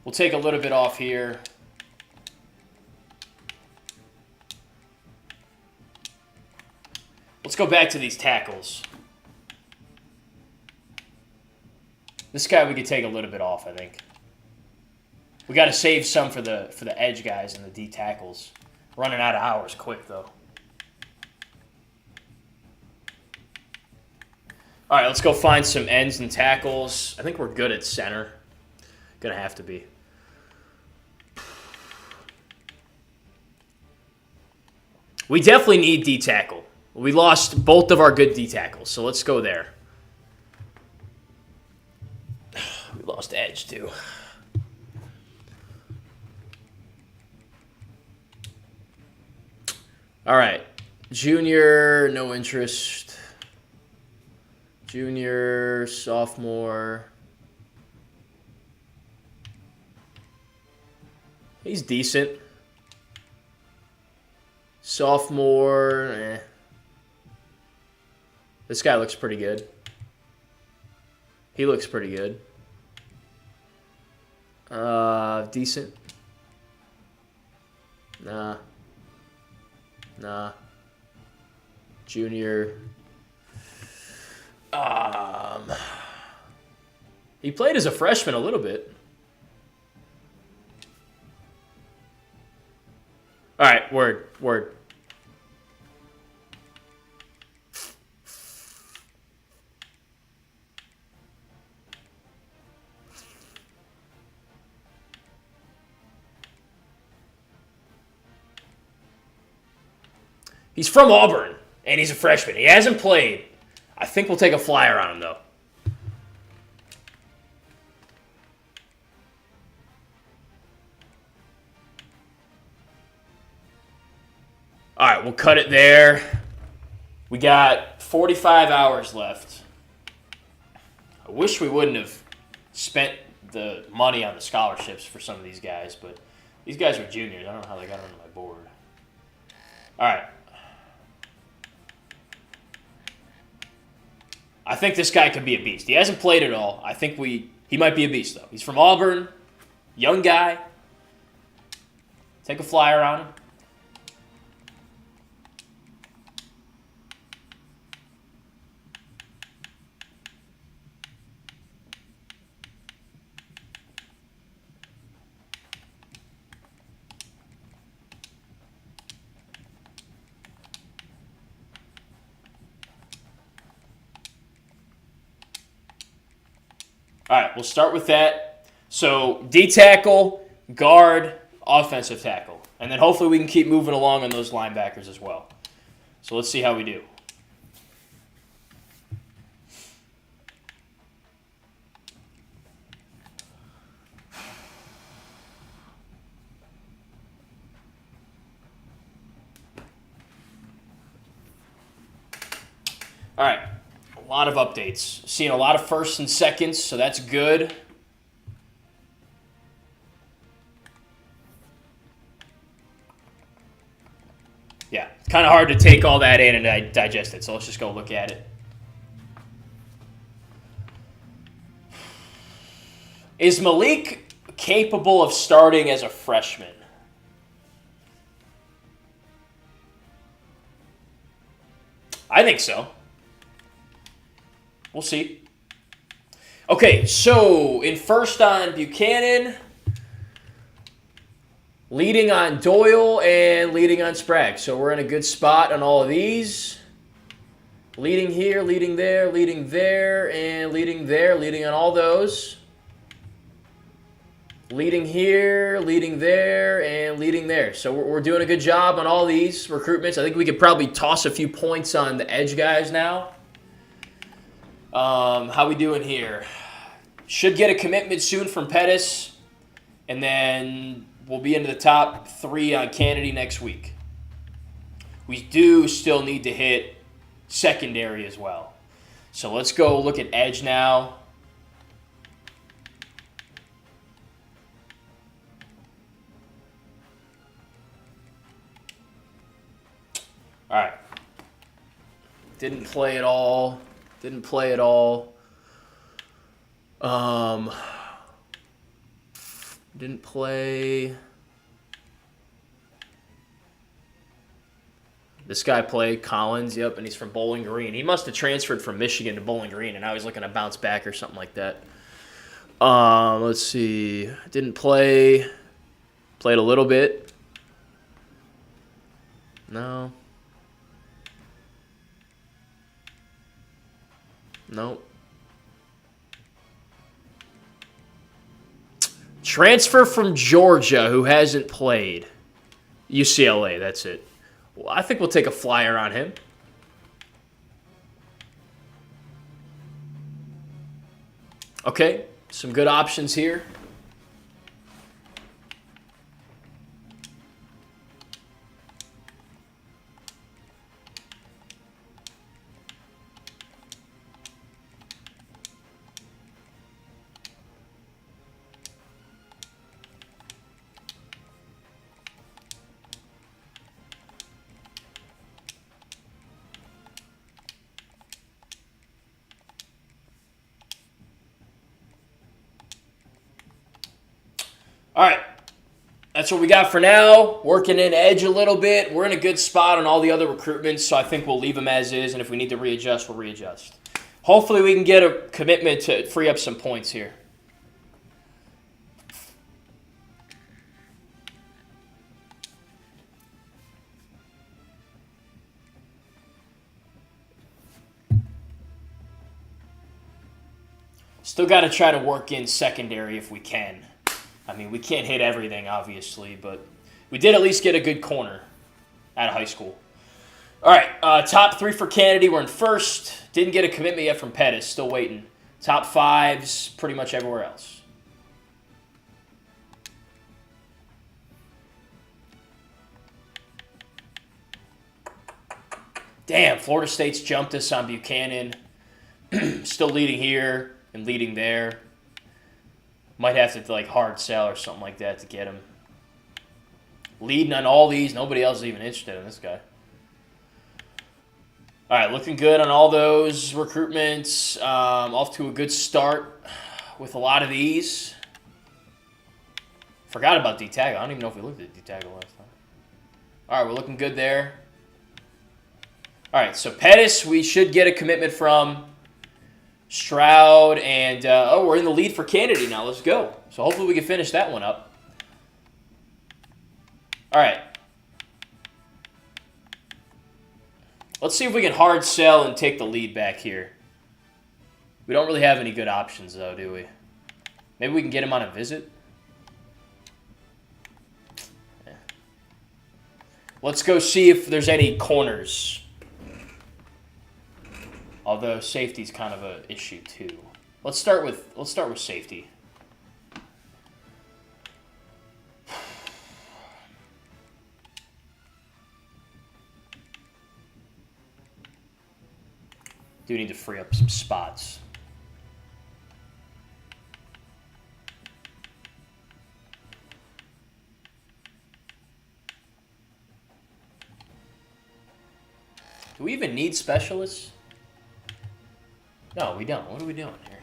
We'll take a little bit off here. Let's go back to these tackles. This guy we could take a little bit off, I think. We got to save some for the edge guys and the D tackles. Running out of hours quick, though. All right, let's go find some ends and tackles. I think we're good at center. Gonna have to be. We definitely need D tackle. We lost both of our good D tackles, so let's go there. We lost edge, too. All right. Junior, no interest. Junior, sophomore. He's decent. Sophomore, eh. This guy looks pretty good. He looks pretty good. Decent. Nah. Junior. He played as a freshman a little bit. All right, word. He's from Auburn, and he's a freshman. He hasn't played. I think we'll take a flyer on him, though. All right, we'll cut it there. We got 45 hours left. I wish we wouldn't have spent the money on the scholarships for some of these guys, but these guys are juniors. I don't know how they got onto my board. All right. I think this guy could be a beast. He hasn't played at all. I think he might be a beast, though. He's from Auburn, young guy. Take a flyer on him. All right, we'll start with that. So D-tackle, guard, offensive tackle. And then hopefully we can keep moving along on those linebackers as well. So let's see how we do. All right, a lot of updates. Seeing a lot of firsts and seconds, so that's good. Yeah, it's kind of hard to take all that in and digest it, so let's just go look at it. Is Malik capable of starting as a freshman? I think so. We'll see. Okay, so in first on Buchanan, leading on Doyle, and leading on Sprague. So we're in a good spot on all of these. Leading here, leading there, and leading there, leading on all those. Leading here, leading there, and leading there. So we're doing a good job on all these recruitments. I think we could probably toss a few points on the edge guys now. How we doing here? Should get a commitment soon from Pettis, and then we'll be into the top 3 on Kennedy next week. We do still need to hit secondary as well. So let's go look at edge now. All right. Didn't play at all. Didn't play at all. Didn't play. This guy played Collins, yep, and he's from Bowling Green. He must have transferred from Michigan to Bowling Green, and now he's looking to bounce back or something like that. Let's see. Didn't play. Played a little bit. No. Nope. Transfer from Georgia who hasn't played. UCLA, that's it. Well, I think we'll take a flyer on him. Okay, some good options here. All right, that's what we got for now. Working in edge a little bit. We're in a good spot on all the other recruitments, so I think we'll leave them as is, and if we need to readjust, we'll readjust. Hopefully we can get a commitment to free up some points here. Still got to try to work in secondary if we can. I mean, we can't hit everything, obviously, but we did at least get a good corner out of high school. All right, top 3 for Kennedy. We're in first. Didn't get a commitment yet from Pettis. Still waiting. Top 5s pretty much everywhere else. Damn, Florida State's jumped us on Buchanan. Still leading here and leading there. Might have to like hard sell or something like that to get him. Leading on all these. Nobody else is even interested in this guy. All right, looking good on all those recruitments. Off to a good start with a lot of these. Forgot about D-Tackle. I don't even know if we looked at D-Tackle last time. All right, we're looking good there. All right, so Pettis, we should get a commitment from. Stroud, and we're in the lead for Kennedy now. Let's go. So hopefully we can finish that one up. All right. Let's see if we can hard sell and take the lead back here. We don't really have any good options, though, do we? Maybe we can get him on a visit. Yeah. Let's go see if there's any corners. Although safety's kind of an issue too. Let's start with safety. Do need to free up some spots. Do we even need specialists? No, we don't. What are we doing here?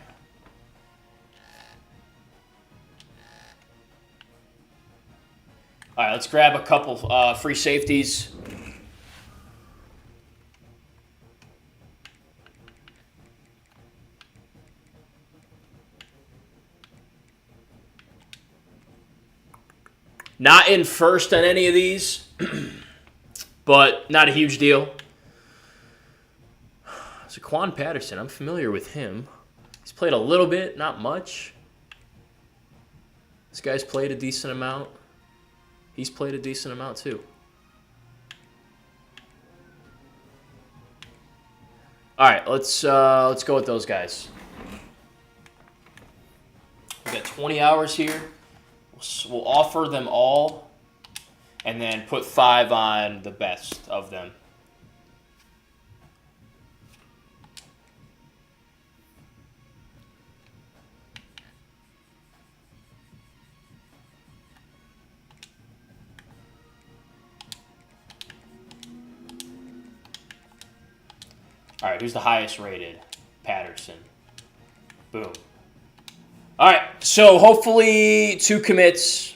All right, let's grab a couple free safeties. Not in first on any of these, but not a huge deal. Zaquan Patterson, I'm familiar with him. He's played a little bit, not much. This guy's played a decent amount. He's played a decent amount too. All right, let's go with those guys. We got 20 hours here. We'll offer them all, and then put 5 on the best of them. All right, who's the highest rated? Patterson. Boom. All right, so hopefully 2 commits.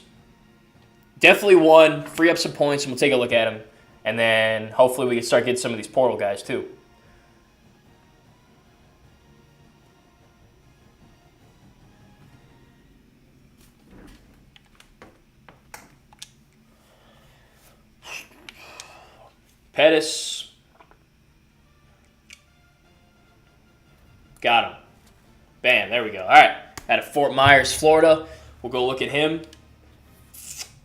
Definitely 1. Free up some points, and we'll take a look at them. And then hopefully we can start getting some of these portal guys too. Pettis. Got him. Bam, there we go. All right, out of Fort Myers, Florida. We'll go look at him.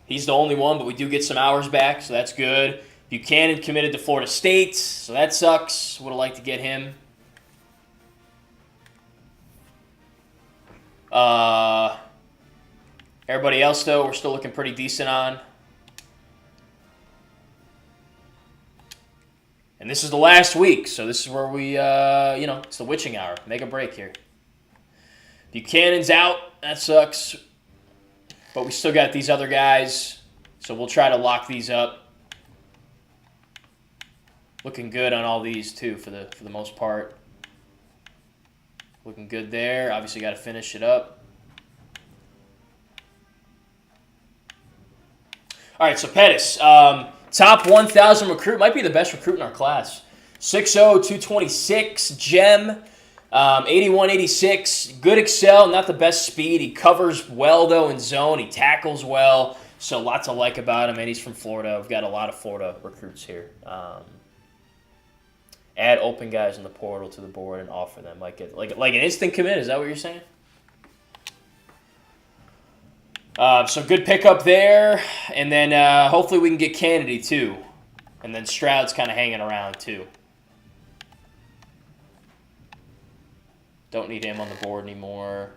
He's the only one, but we do get some hours back, so that's good. Buchanan committed to Florida State, so that sucks. Would have liked to get him. Everybody else, though, we're still looking pretty decent on. And this is the last week, so this is where we, it's the witching hour. Make a break here. Buchanan's out. That sucks. But we still got these other guys, so we'll try to lock these up. Looking good on all these, too, for the most part. Looking good there. Obviously got to finish it up. All right, so Pettis. Top 1,000 recruit. Might be the best recruit in our class. 6'0", 226, gem. 81, 86. Good excel, not the best speed. He covers well, though, in zone. He tackles well. So lots to like about him, and he's from Florida. We've got a lot of Florida recruits here. Add open guys in the portal to the board and offer them like an instant commit. Is that what you're saying? So good pickup there. And then hopefully we can get Kennedy, too. And then Stroud's kind of hanging around, too. Don't need him on the board anymore.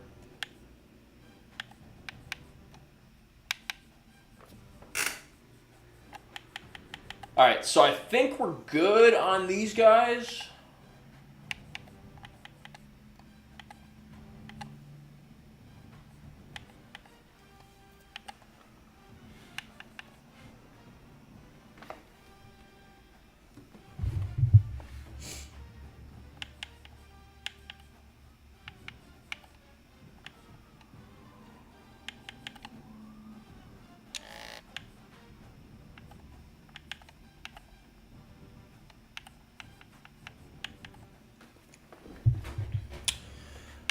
All right, so I think we're good on these guys.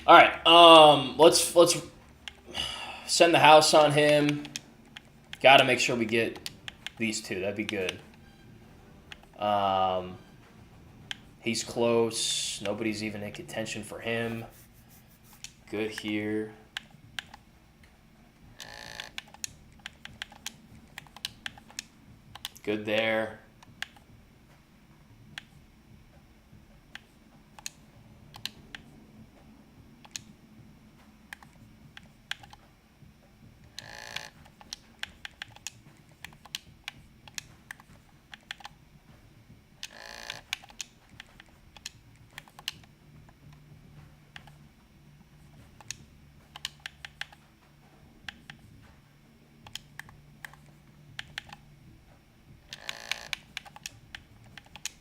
All right, let's send the house on him. Got to make sure we get these two. That'd be good. He's close. Nobody's even in contention for him. Good here. Good there.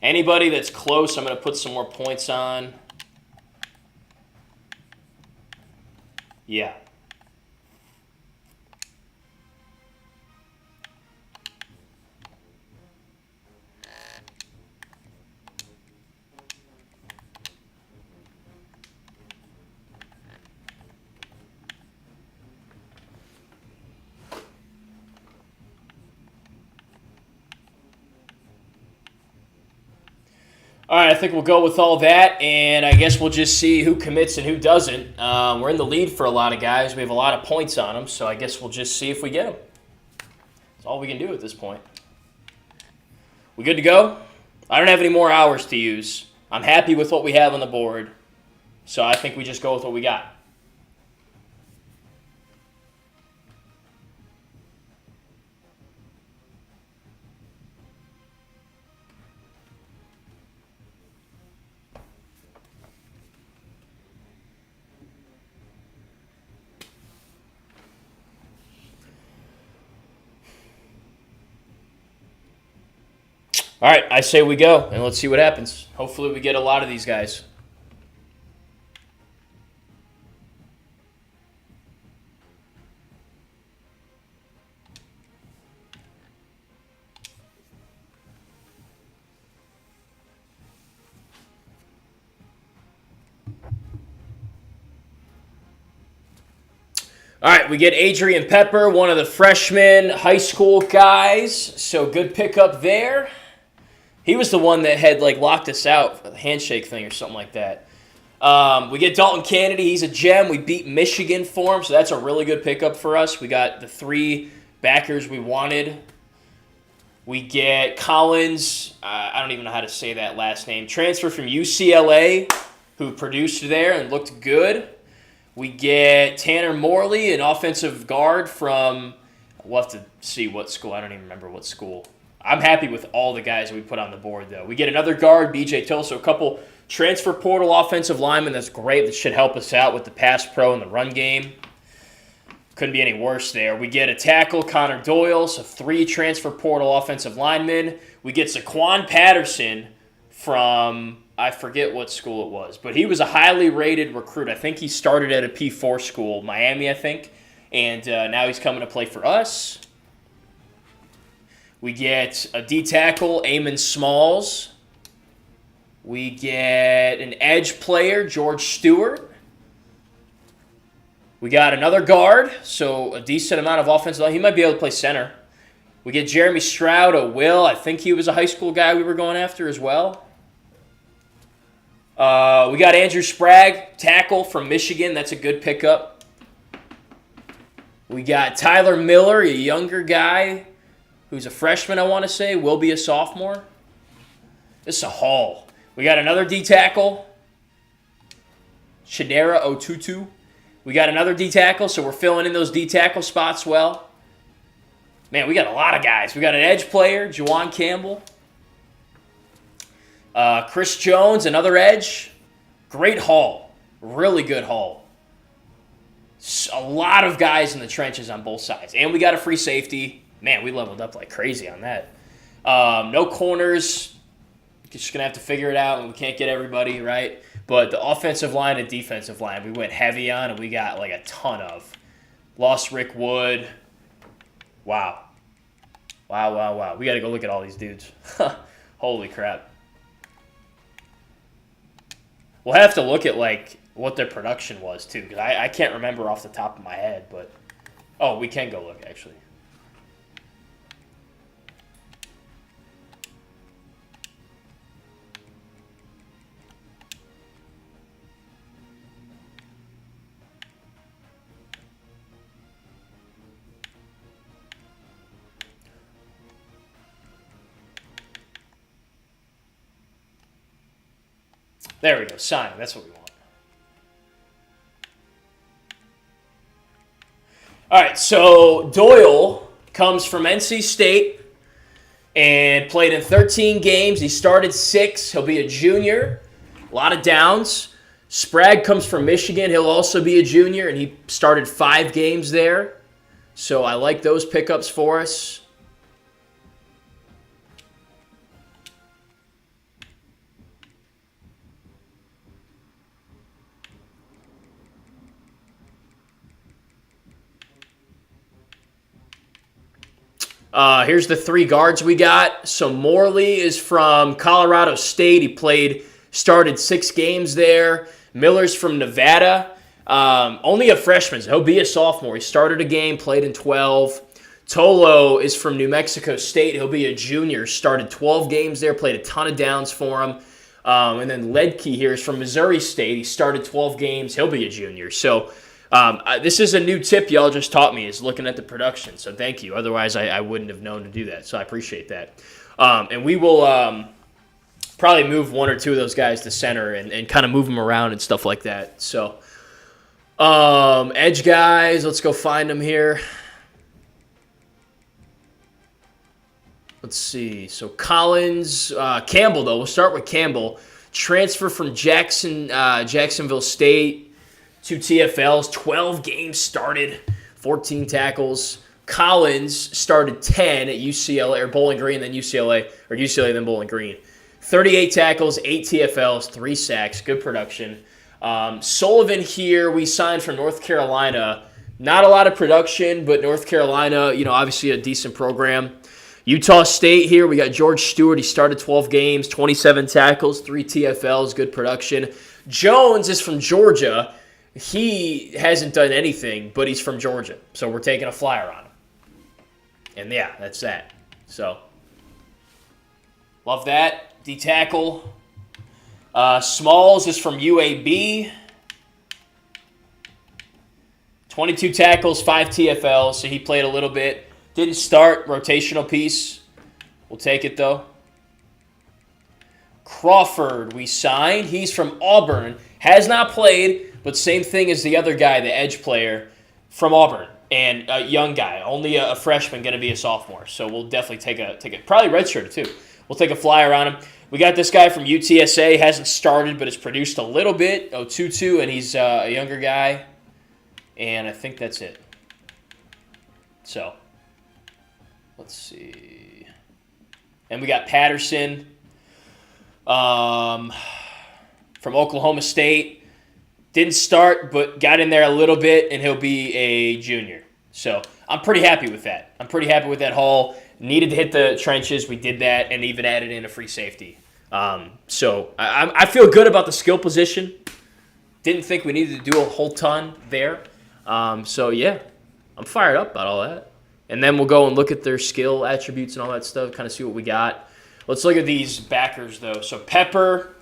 Anybody that's close, I'm going to put some more points on. Yeah. All right, I think we'll go with all that, and I guess we'll just see who commits and who doesn't. We're in the lead for a lot of guys. We have a lot of points on them, so I guess we'll just see if we get them. That's all we can do at this point. We good to go? I don't have any more hours to use. I'm happy with what we have on the board, so I think we just go with what we got. All right, I say we go, and let's see what happens. Hopefully we get a lot of these guys. All right, we get Adrian Pepper, one of the freshman high school guys, so good pickup there. He was the one that had locked us out for the handshake thing or something like that. We get Dalton Kennedy. He's a gem. We beat Michigan for him, so that's a really good pickup for us. We got the 3 backers we wanted. We get Collins. I don't even know how to say that last name. Transfer from UCLA, who produced there and looked good. We get Tanner Morley, an offensive guard from, we'll have to see what school. I don't even remember what school. I'm happy with all the guys we put on the board, though. We get another guard, BJ Till, so a couple transfer portal offensive linemen. That's great. That should help us out with the pass pro and the run game. Couldn't be any worse there. We get a tackle, Connor Doyle, so 3 transfer portal offensive linemen. We get Saquon Patterson from, I forget what school it was, but he was a highly rated recruit. I think he started at a P4 school, Miami, I think, and now he's coming to play for us. We get a D-tackle, Amon Smalls. We get an edge player, George Stewart. We got another guard, so a decent amount of offensive line. He might be able to play center. We get Jeremy Stroud, a Will. I think he was a high school guy we were going after as well. We got Andrew Sprague, tackle from Michigan. That's a good pickup. We got Tyler Miller, a younger guy who's a freshman, I want to say, will be a sophomore. This is a haul. We got another D-tackle, Chidera Otutu. We got another D-tackle, so we're filling in those D-tackle spots well. Man, we got a lot of guys. We got an edge player, Juwan Campbell. Chris Jones, another edge. Great haul. Really good haul. A lot of guys in the trenches on both sides. And we got a free safety. Man, we leveled up like crazy on that. No corners. Just going to have to figure it out. We can't get everybody, right? But the offensive line and defensive line, we went heavy on, and we got like a ton of. Lost Rick Wood. Wow. Wow. We got to go look at all these dudes. Holy crap. We'll have to look at what their production was, too, because I can't remember off the top of my head. But oh, we can go look, actually. There we go. Sign. That's what we want. All right, so Doyle comes from NC State and played in 13 games. He started 6. He'll be a junior. A lot of downs. Sprague comes from Michigan. He'll also be a junior, and he started 5 games there. So I like those pickups for us. Here's the 3 guards we got. So Morley is from Colorado State. He started 6 games there. Miller's from Nevada. Only a freshman. So he'll be a sophomore. He started a game, played in 12. Tolo is from New Mexico State. He'll be a junior. Started 12 games there, played a ton of downs for him. And then Ledke here is from Missouri State. He started 12 games. He'll be a junior. So this is a new tip y'all just taught me, is looking at the production. So thank you. Otherwise, I wouldn't have known to do that. So I appreciate that. And we will probably move 1 or 2 of those guys to center and kind of move them around and stuff like that. So edge guys, let's go find them here. Let's see. So Collins, Campbell, though. We'll start with Campbell. Transfer from Jacksonville State. 2 TFLs, 12 games started, 14 tackles. Collins started 10 at UCLA, or Bowling Green, then UCLA, or UCLA, then Bowling Green. 38 tackles, 8 TFLs, 3 sacks, good production. Sullivan here, we signed from North Carolina. Not a lot of production, but North Carolina, obviously a decent program. Utah State here, we got George Stewart. He started 12 games, 27 tackles, 3 TFLs, good production. Jones is from Georgia. He hasn't done anything, but he's from Georgia. So we're taking a flyer on him. And yeah, that's that. So, love that. D-tackle. Smalls is from UAB. 22 tackles, 5 TFLs, so he played a little bit. Didn't start, rotational piece. We'll take it, though. Crawford, we signed. He's from Auburn. Has not played, but same thing as the other guy, the edge player from Auburn. And a young guy, only a freshman, going to be a sophomore. So we'll definitely take a probably redshirt too. We'll take a flyer on him. We got this guy from UTSA. Hasn't started, but has produced a little bit. 0-2-2, and he's a younger guy. And I think that's it. So, let's see. And we got Patterson from Oklahoma State. Didn't start, but got in there a little bit, and he'll be a junior. So I'm pretty happy with that. I'm pretty happy with that haul. Needed to hit the trenches. We did that, and even added in a free safety. So I feel good about the skill position. Didn't think we needed to do a whole ton there. So, yeah, I'm fired up about all that. And then we'll go and look at their skill attributes and all that stuff, kind of see what we got. Let's look at these backers, though. So Pepper,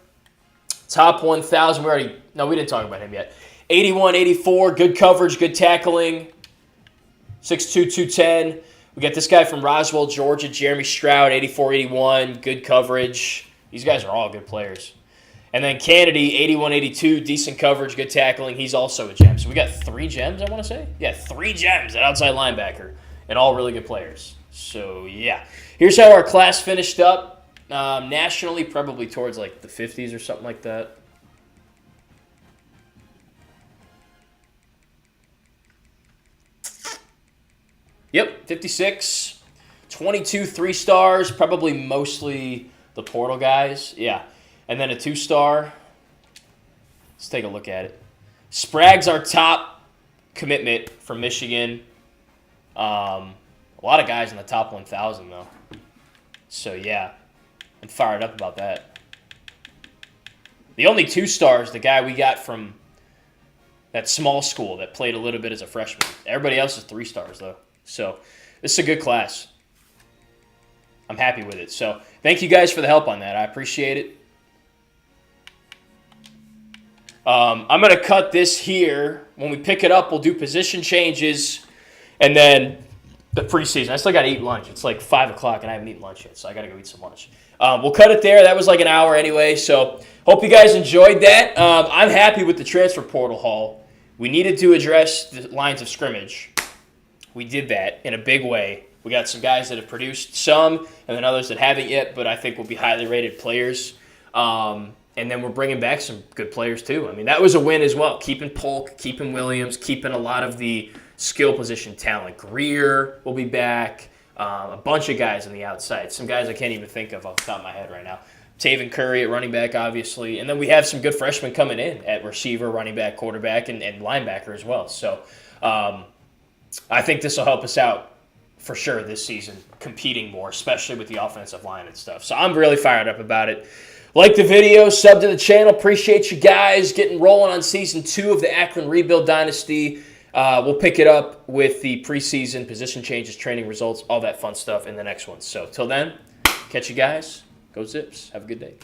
top 1,000. We didn't talk about him yet. 81, 84, good coverage, good tackling. 6'2", 210. We got this guy from Roswell, Georgia, Jeremy Stroud, 84, 81, good coverage. These guys are all good players. And then Kennedy, 81, 82, decent coverage, good tackling. He's also a gem. So we got 3 gems, I want to say. Yeah, 3 gems at outside linebacker, and all really good players. So, yeah. Here's how our class finished up. Nationally, probably towards like the 50s or something like that. Yep, 56. 22 3-stars, probably mostly the portal guys. Yeah. And then a 2-star. Let's take a look at it. Sprague's our top commitment from Michigan. A lot of guys in the top 1,000, though. So, yeah. I'm fired up about that. The only 2-stars, the guy we got from that small school that played a little bit as a freshman. Everybody else is 3-stars, though. So, this is a good class. I'm happy with it. So, thank you guys for the help on that. I appreciate it. I'm going to cut this here. When we pick it up, we'll do position changes. And then The preseason. I still got to eat lunch. It's like 5 o'clock and I haven't eaten lunch yet, so I got to go eat some lunch. We'll cut it there. That was like an hour anyway, so hope you guys enjoyed that. I'm happy with the transfer portal haul. We needed to address the lines of scrimmage. We did that in a big way. We got some guys that have produced some, and then others that haven't yet, but I think will be highly rated players. And then we're bringing back some good players too. I mean, that was a win as well. Keeping Polk, keeping Williams, keeping a lot of the skill position talent. Greer will be back. A bunch of guys on the outside. Some guys I can't even think of off the top of my head right now. Taven Curry at running back, obviously. And then we have some good freshmen coming in at receiver, running back, quarterback, and linebacker as well. So I think this will help us out for sure this season, competing more, especially with the offensive line and stuff. So I'm really fired up about it. Like the video, sub to the channel. Appreciate you guys getting rolling on Season 2 of the Akron Rebuild Dynasty. We'll pick it up with the preseason, position changes, training results, all that fun stuff in the next one. So till then, catch you guys. Go Zips. Have a good day.